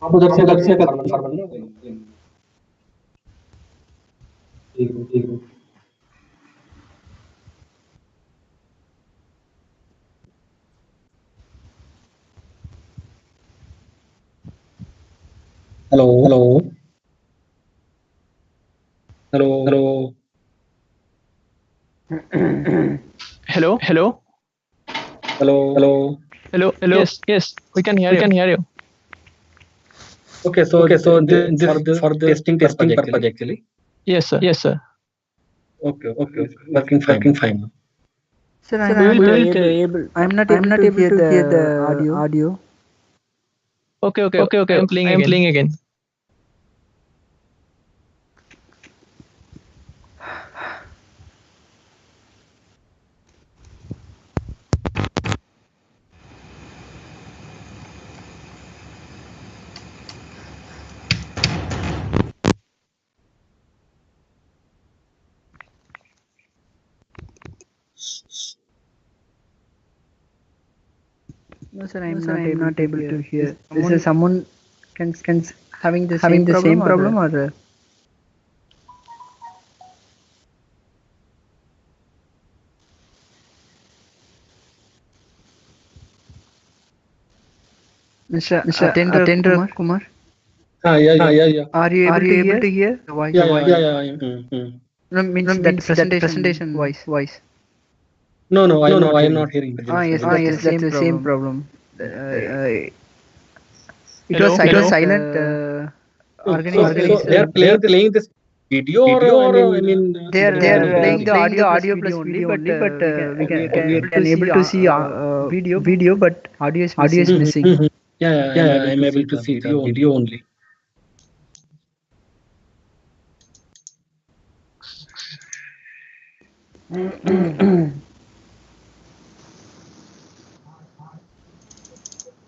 आप उधर से ठीक है Hello. Yes, we can hear you. Okay, so this for the testing purpose actually. Yes, sir. Okay. Working fine. Sir, I'm not able to hear the audio. Okay. I'm playing again. No, sir, I'm not able to hear. Is someone having the same problem or? Mr. Atendra Kumar. Yeah. Are you able to hear? The voice. Yeah. I am. No, means that presentation voice. No. I am not hearing. Yes, that's the same problem. It was silent. So they are playing this video or I mean they are playing the audio plus video only, but we can able to see video, but audio is missing. Yeah. I am able to see the video only.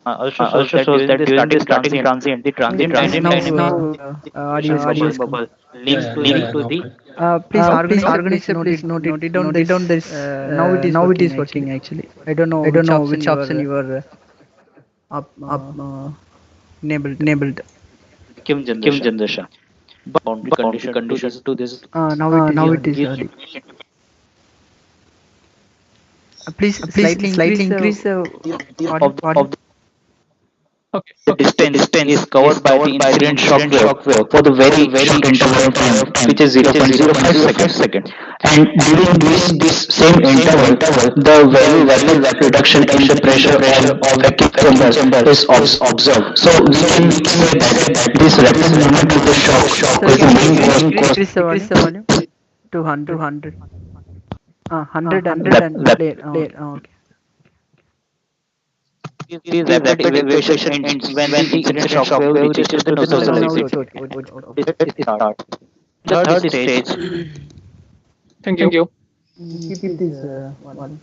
Also shows that during the starting transient Audio is bubble link to the please organize note it down this now it is working actually. I don't know which option you are enabled. Kim generation boundary condition to this Now it is please slightly increase of the distance is covered by the incident shock wave for the very short interval of time, which is 0.05 seconds. And during this same interval, the very rapid reduction in the pressure of vacuum chamber is observed. So we can say that this rapid movement of the shock is the main increase the volume to 100 and play. Okay. The rapid evacuation ends when the incident shock wave reaches the nozzle exit. It starts. The third stage. Thank you. Keep this one.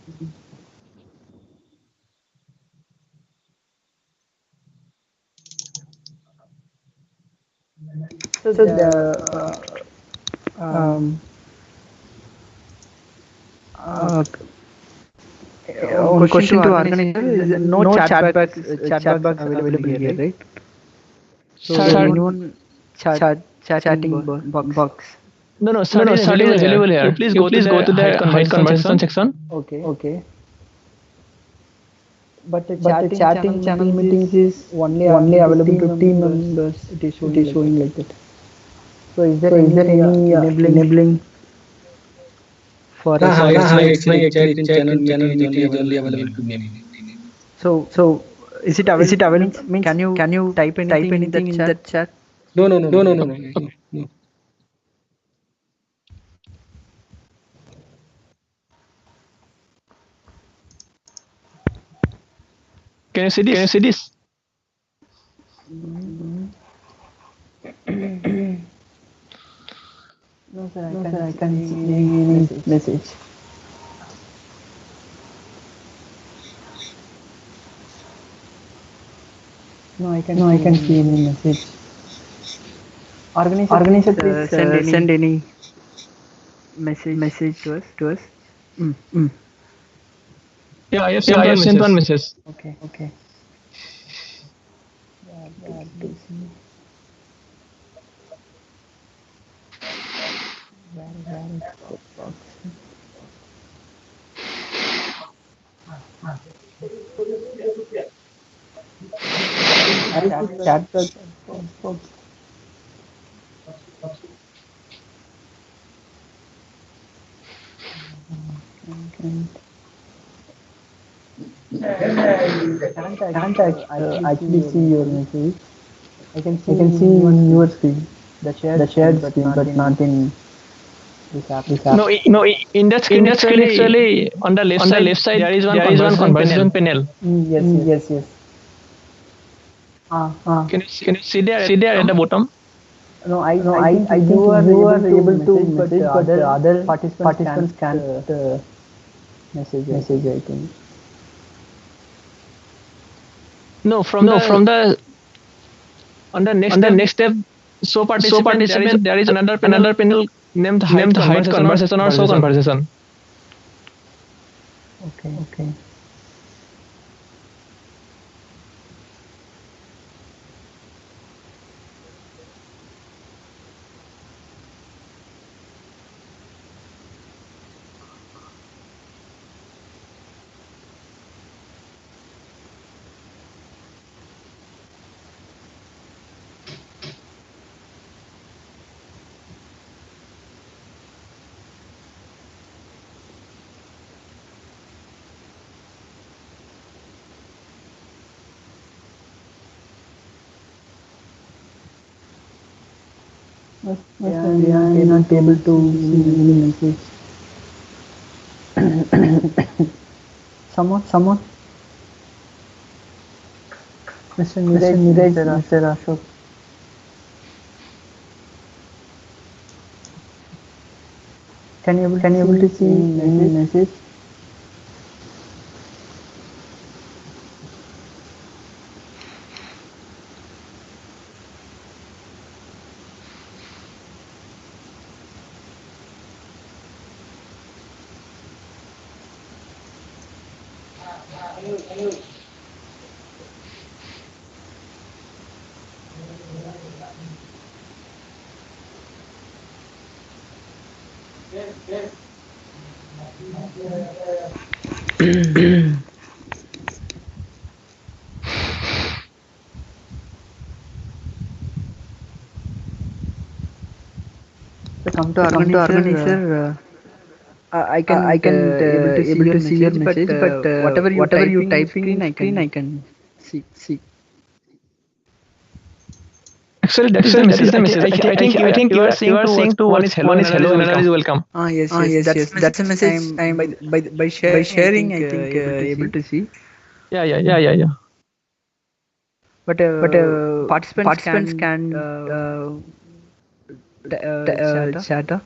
So question to organizer is no chat box available here, right? So anyone chatting box. No, chat is available here. Please go to the hide conversation section. Okay. But the chatting channel meetings is only available to team members. It is showing like that. So is there any enabling for it's my channel meeting is only available to me. So is it available? Means can you type anything in that chat? No. Can you see this? No sir, I can't see any message. No, I can see any message. Organizer, please send any message to us. Yeah, I have sent one message. Okay. Chat box. I can't actually see your message. I can see on your screen, the shared screen, but not in this app. No, in that screen actually on the left side there is one conversation panel. Yes. Can you see there at the bottom? No, I think you are able to message, but other participants can't message. I think. No, from the on the next step. So participant there is another panel named hide conversation or show conversation. Okay. Yeah, I'm not able to see any message. Someone? Mr. Niraj, Mr. Ashok. Can you able to see any message? So come to organizer. I can able to see your message, but whatever you type screen, I can see. Actually, that is the message. I think you are saying two words. One is hello, another is welcome. Yes. That's a message. I'm by sharing. I think able to see. Yeah. But participants can chat.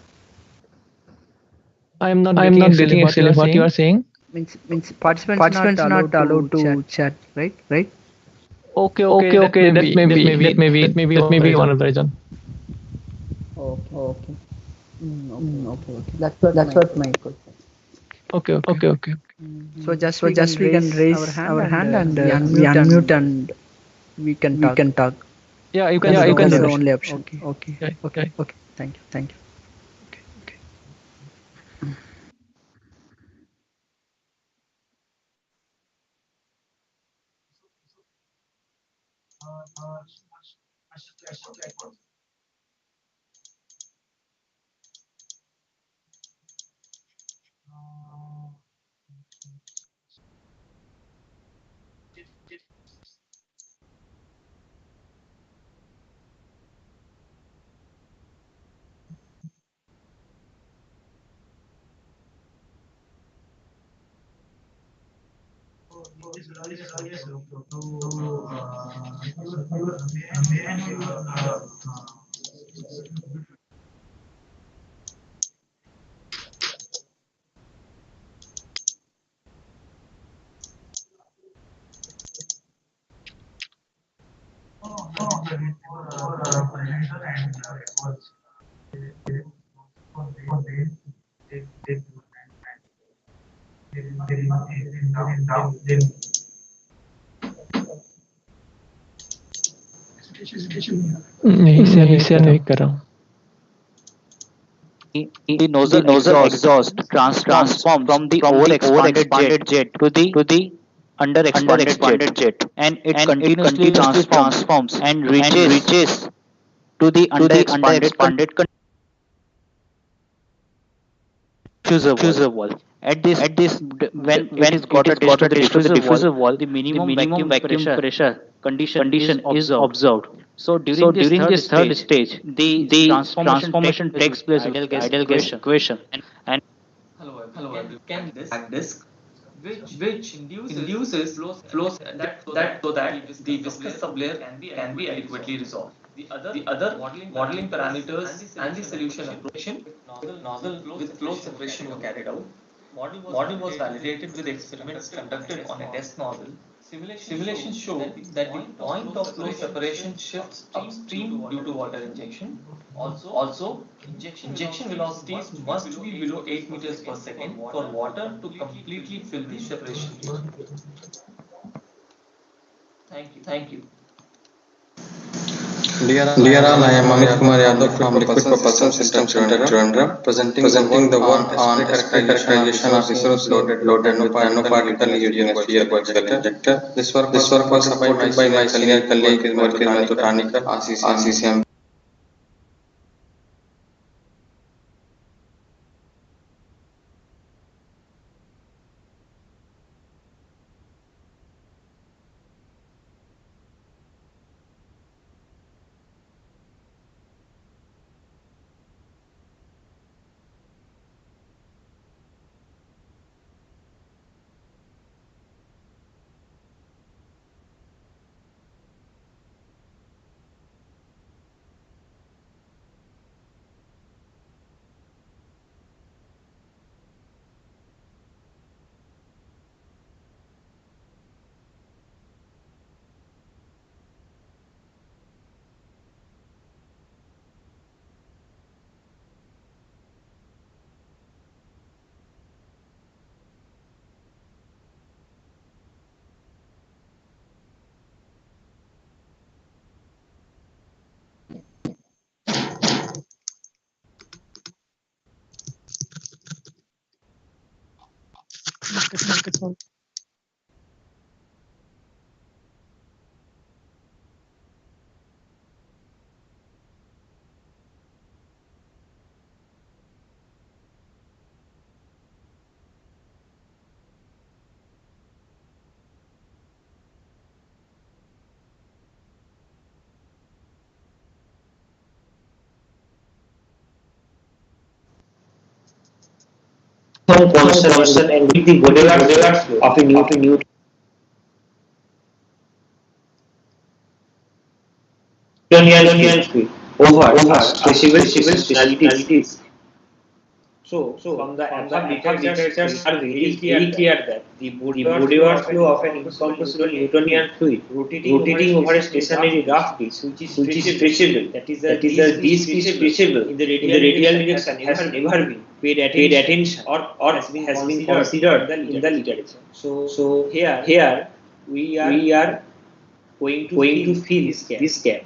I am not getting actually what you are saying. Means participants not allowed to chat, right? Okay. That may be one of the reason. Okay. Okay. That's what my question. Okay. So just we can raise our hand and we unmute and we can talk. Yeah, you can That's do the that. only option. Okay. Yeah. Thank you. नहीं share नहीं कर रहा हूँ. The nozzle exhaust transforms from the over-expanded jet to the under-expanded jet, and it continuously transforms and reaches to the under-expanded diffuser wall. When it is got attached to the diffuser wall, the minimum vacuum pressure condition is observed. So during this third stage, the transformation takes place with ideal gas equation. And Hello everyone. Can disk which induces flows so that the viscous sublayer can be adequately resolved. The other modeling parameters and the solution approach nozzle with flow separation were carried out. Model was validated with experiments conducted on a test nozzle. Simulations show that the point of flow separation shifts upstream due to water injection. Also, injection velocities must be below 8 meters per second for water to completely fill the separation region. Thank you. Dear all, I am Amit Kumar Yadav from Liquid Propulsion System Center, Trivandrum, presenting the work on SPI characterization of resource loaded with nanoparticle using a fuel injector. This work was supported by my senior colleague working Methotechnical, RCCM. Constant and with the Baudrillard flow of a Newtonian fluid over specificities. So from the above literatures are very clear that the Baudrillard flow of an incompressible Newtonian fluid rotating over a stationary rough disk which is stretchable, that is the disk is stretchable in the radial direction has never been paid attention or has been considered in the literature. So here we are going to fill this gap.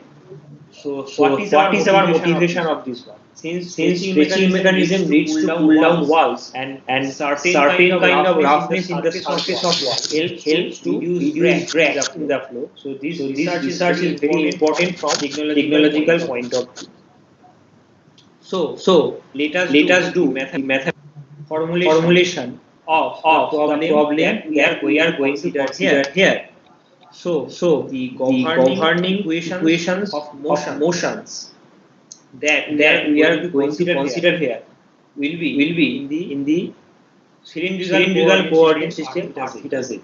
So what is our motivation of this one? Since stretching mechanism leads to pull down walls and certain kind of roughness in the surface of wall helps to reduce drag in the flow. So this research is very important from technological point of view. So let us do method formulation of the problem we are going to consider here. So the governing equations of motions that we are going to consider here will be in the cylindrical coordinate system theta z.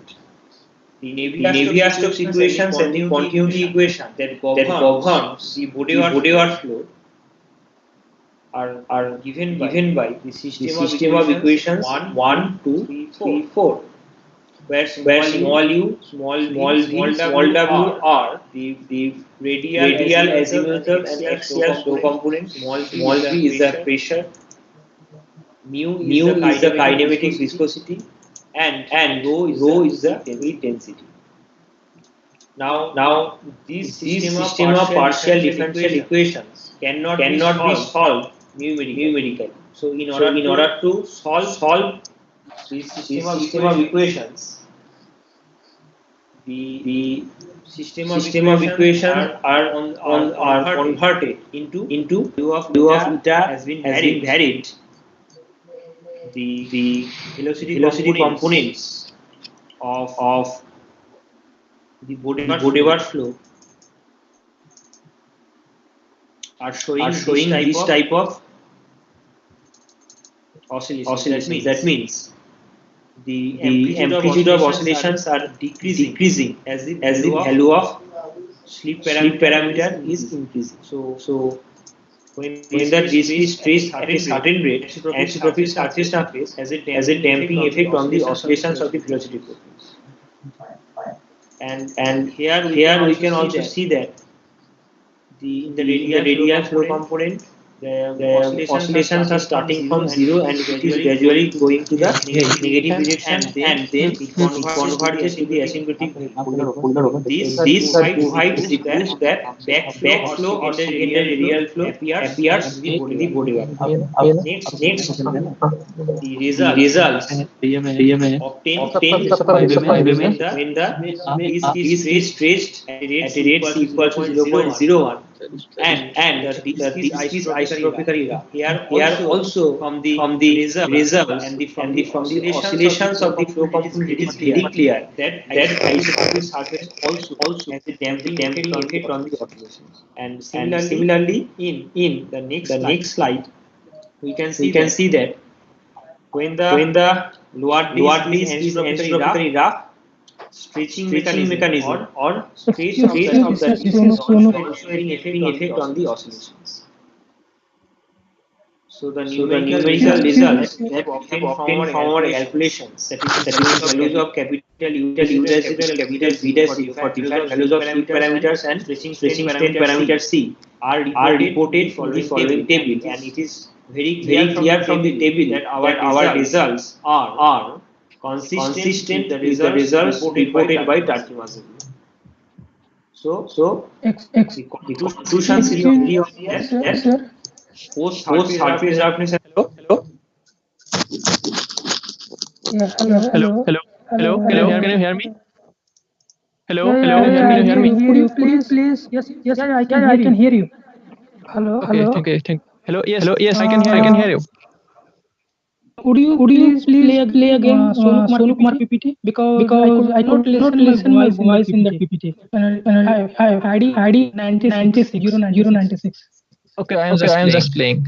The Navier-Stokes equations and the continuity equation that governs the Baudrillard flow are given by the system of equations 1, 2, 3, 4. Where small u, small v, small w are the radial, azimuthal and axial flow components. Small v is the pressure, mu is the kinematic viscosity, and rho is the fluid density. Now this system of partial differential equations cannot be solved numerically. So in order to solve this system of equations, the system of equations are converted into u of eta has been varied. The velocity components of the Baudrillard flow are showing this type of oscillation. That means the amplitude of oscillations are decreasing as the value of slip parameter is increasing. So when the disk is stretched at a certain rate, isotropic surface has a damping effect on the oscillations of the velocity profiles. And here we can also see that in the radial flow component, the oscillations are starting from 0 and it is gradually going to the negative direction, and then it converges to the asymptotic. This provides that backflow of the radial flow appears in the Baudrillard. Next, the results obtained when the disk is stretched at a rate equal to 0.01 and the disk is isotropically rough. Here also from the results and from the oscillations of the flow component, it is very clear that isotropic surface also has a damping effect on the oscillations. And similarly, in the next slide, we can see that when the lower disk is isotropically rough, stretching mechanism or stretch of the disk is also having effect on the oscillations. So the numerical results that we have obtained from our calculations, that is values of capital U dash, capital V dash for different values of slip parameters and stretching strain parameter C are reported from the following table, and it is very clear from the table that our results are consistent with the results reported by Tarki-Mazzouli. So the conclusion theory of that post surface roughness. Hello. Hello. Can you hear me? Hello. Yeah, Can you hear me? could you please? Yes, yeah, I can hear you. Hello, Okay. hello. Thank you. Hello. Yes. I can hear you. Could you please play again Sonu Kumar PPT because I could not listen my voice in that PPT. I ID 96 096. Okay. I am just playing.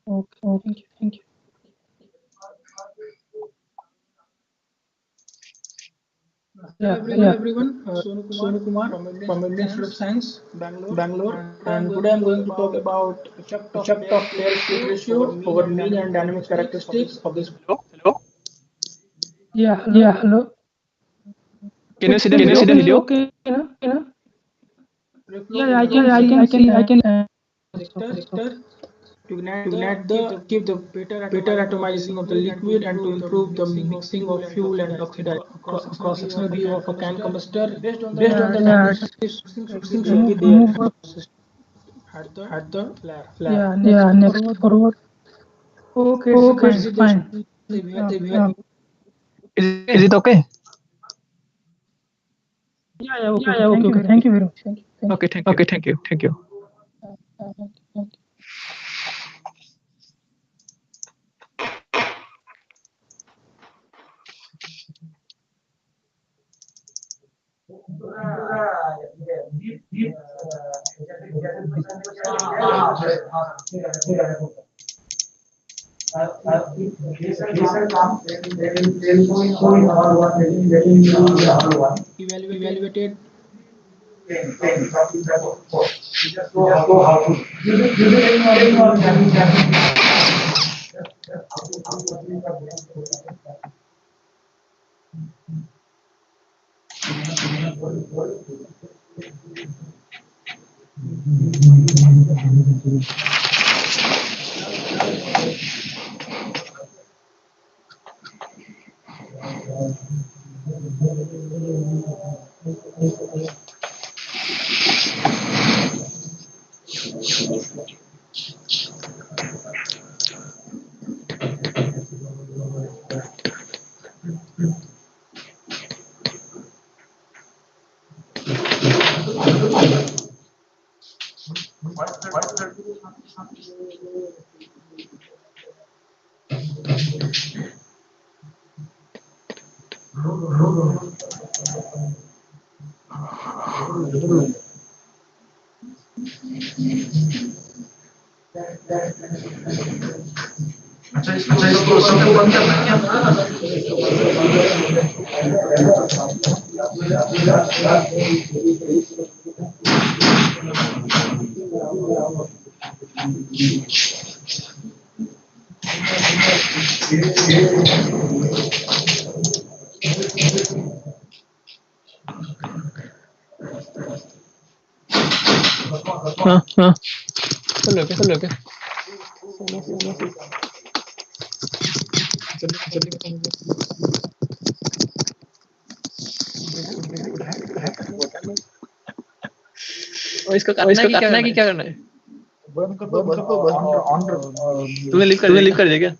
Okay, thank you. Yeah, everyone. Sonu Kumar from Indian Institute of Science, Bangalore, and today I'm going to talk about effect of player speed ratio over mean and dynamic characteristics of this. Hello. Yeah, hello. Can you see the video? Okay, yeah, I can. Sector to give the better atomization of the liquid and to improve the mixing of fuel and oxidize. Cross-sectional view of a can combustor based on the mixing should be there at the flare. Yeah, next forward. Okay, it's fine. Is it okay? Yeah, okay. Thank you very much. Okay. Thank you. Evaluated. अच्छा इसको सबको बंद करना है हाँ सुन लो क्या इसको काटना है कि क्या करना है तुम्हें लीव कर दिया क्या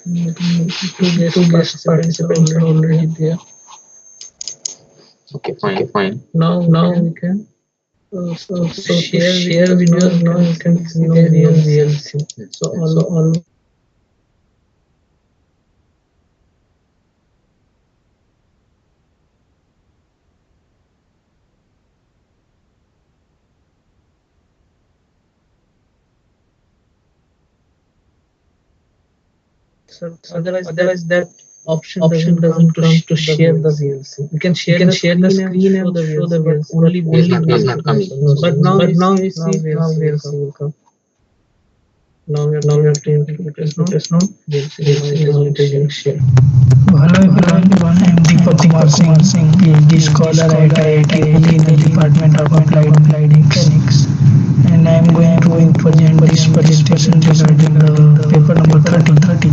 Two guest participants are already there. Okay, fine. Now we can share videos. Now you can see the real scene. So all so otherwise that option doesn't come to share the VLC. You can share the screen and show the VLC, only VLC comes. But now you see now VLC will come. Now we are taking press now. VLC is getting shared. Hello everyone, I am Deepak Kumar Singh, PhD scholar at IIT Delhi in the Department of Applied Mechanics, and I am going to present this presentation regarding the paper number 30.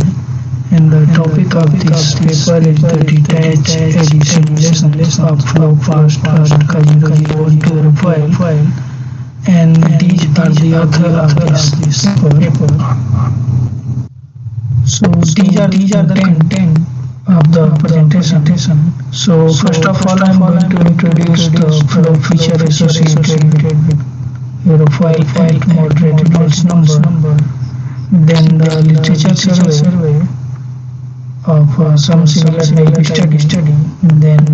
And the topic of this paper is the detached eddy simulation of flow fast Kajiro file, and these are the author of this paper. So these are the content of the presentation. So first of all, I am going to introduce the flow feature associated with your file moderate Reynolds number, then the literature survey of some similar type study, then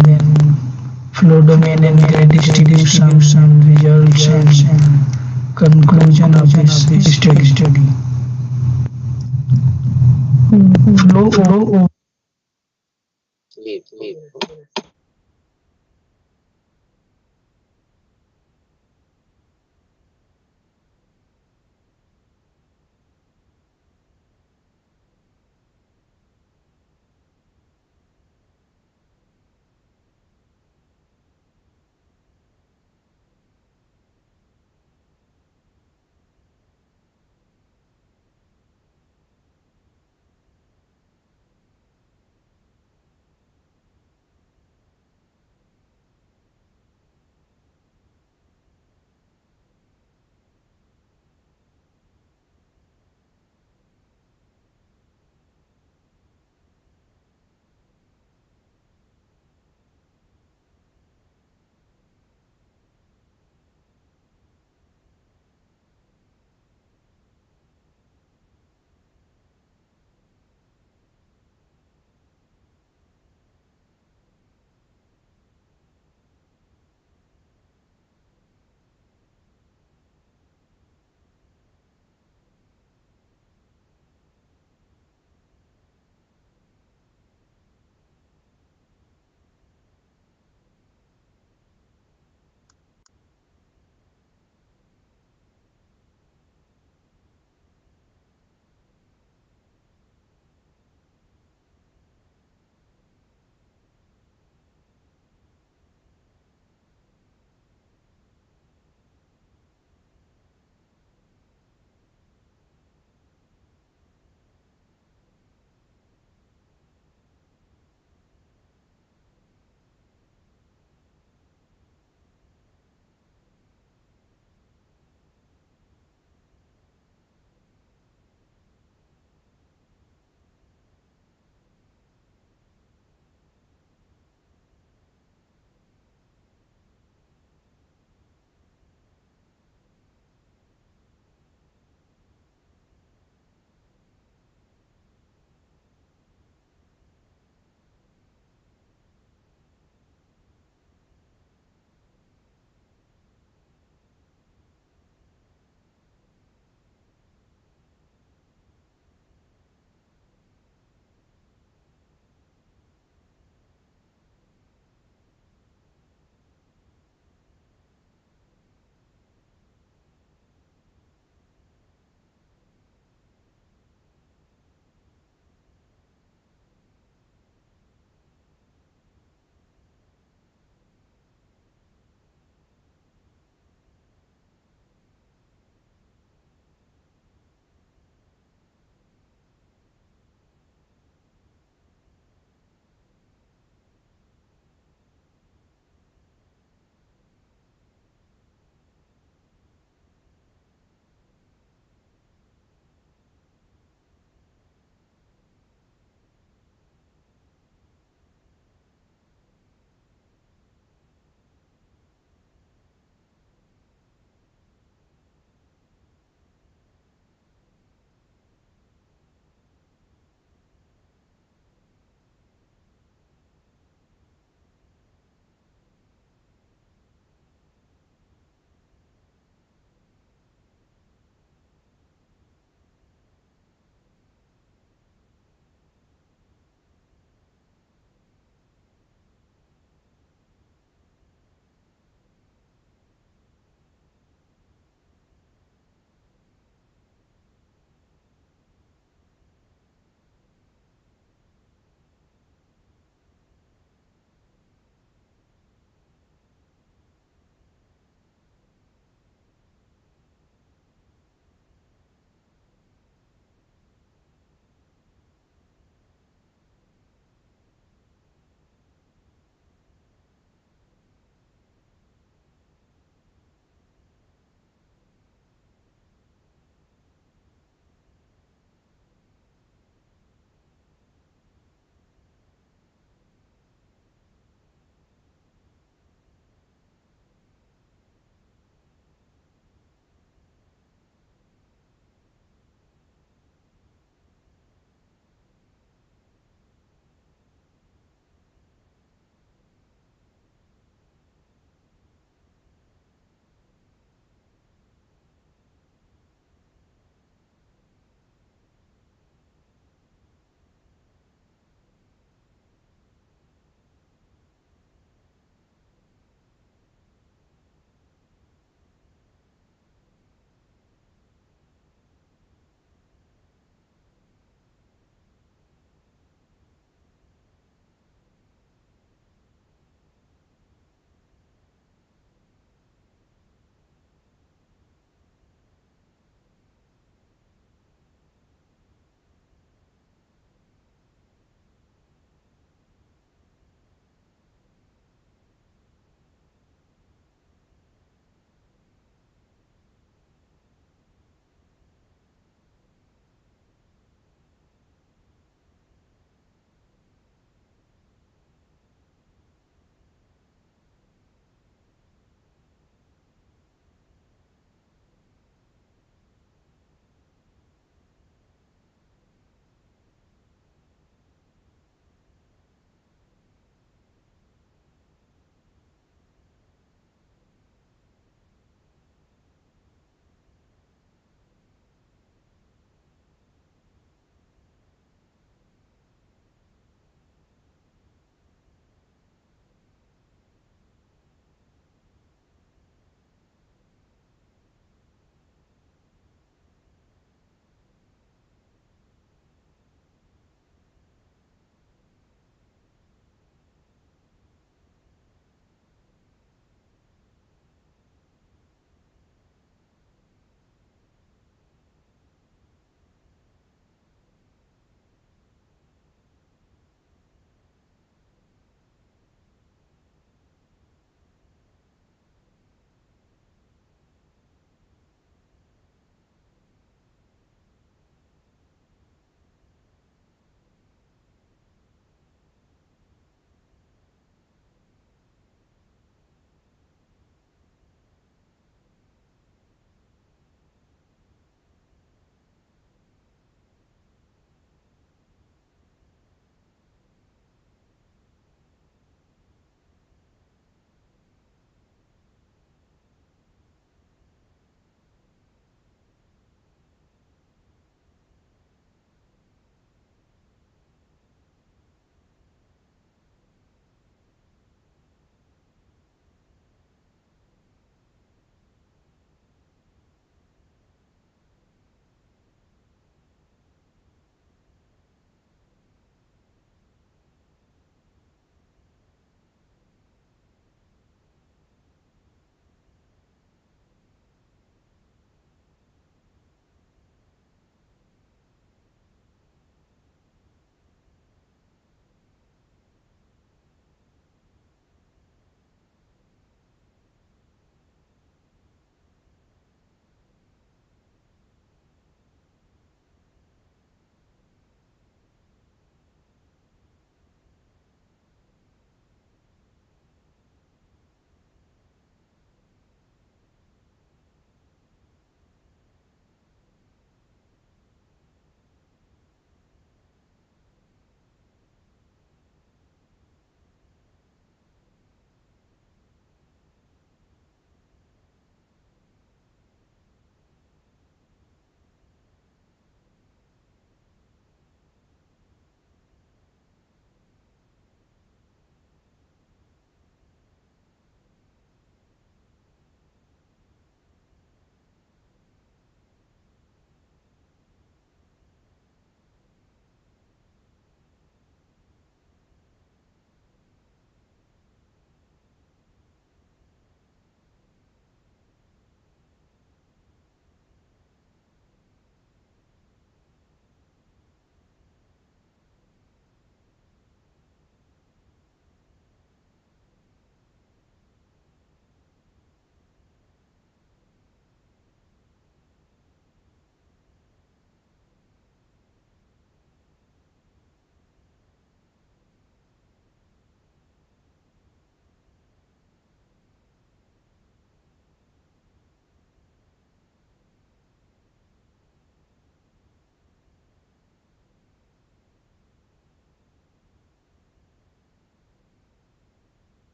flow domain and grade distribution, results and conclusion of this study. Flow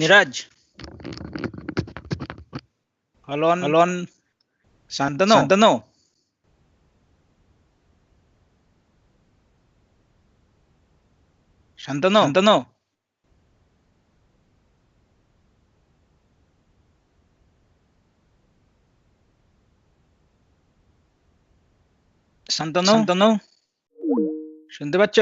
Neeraj হলন শান্তনু শান্তনু শুনতে পাচ্ছ?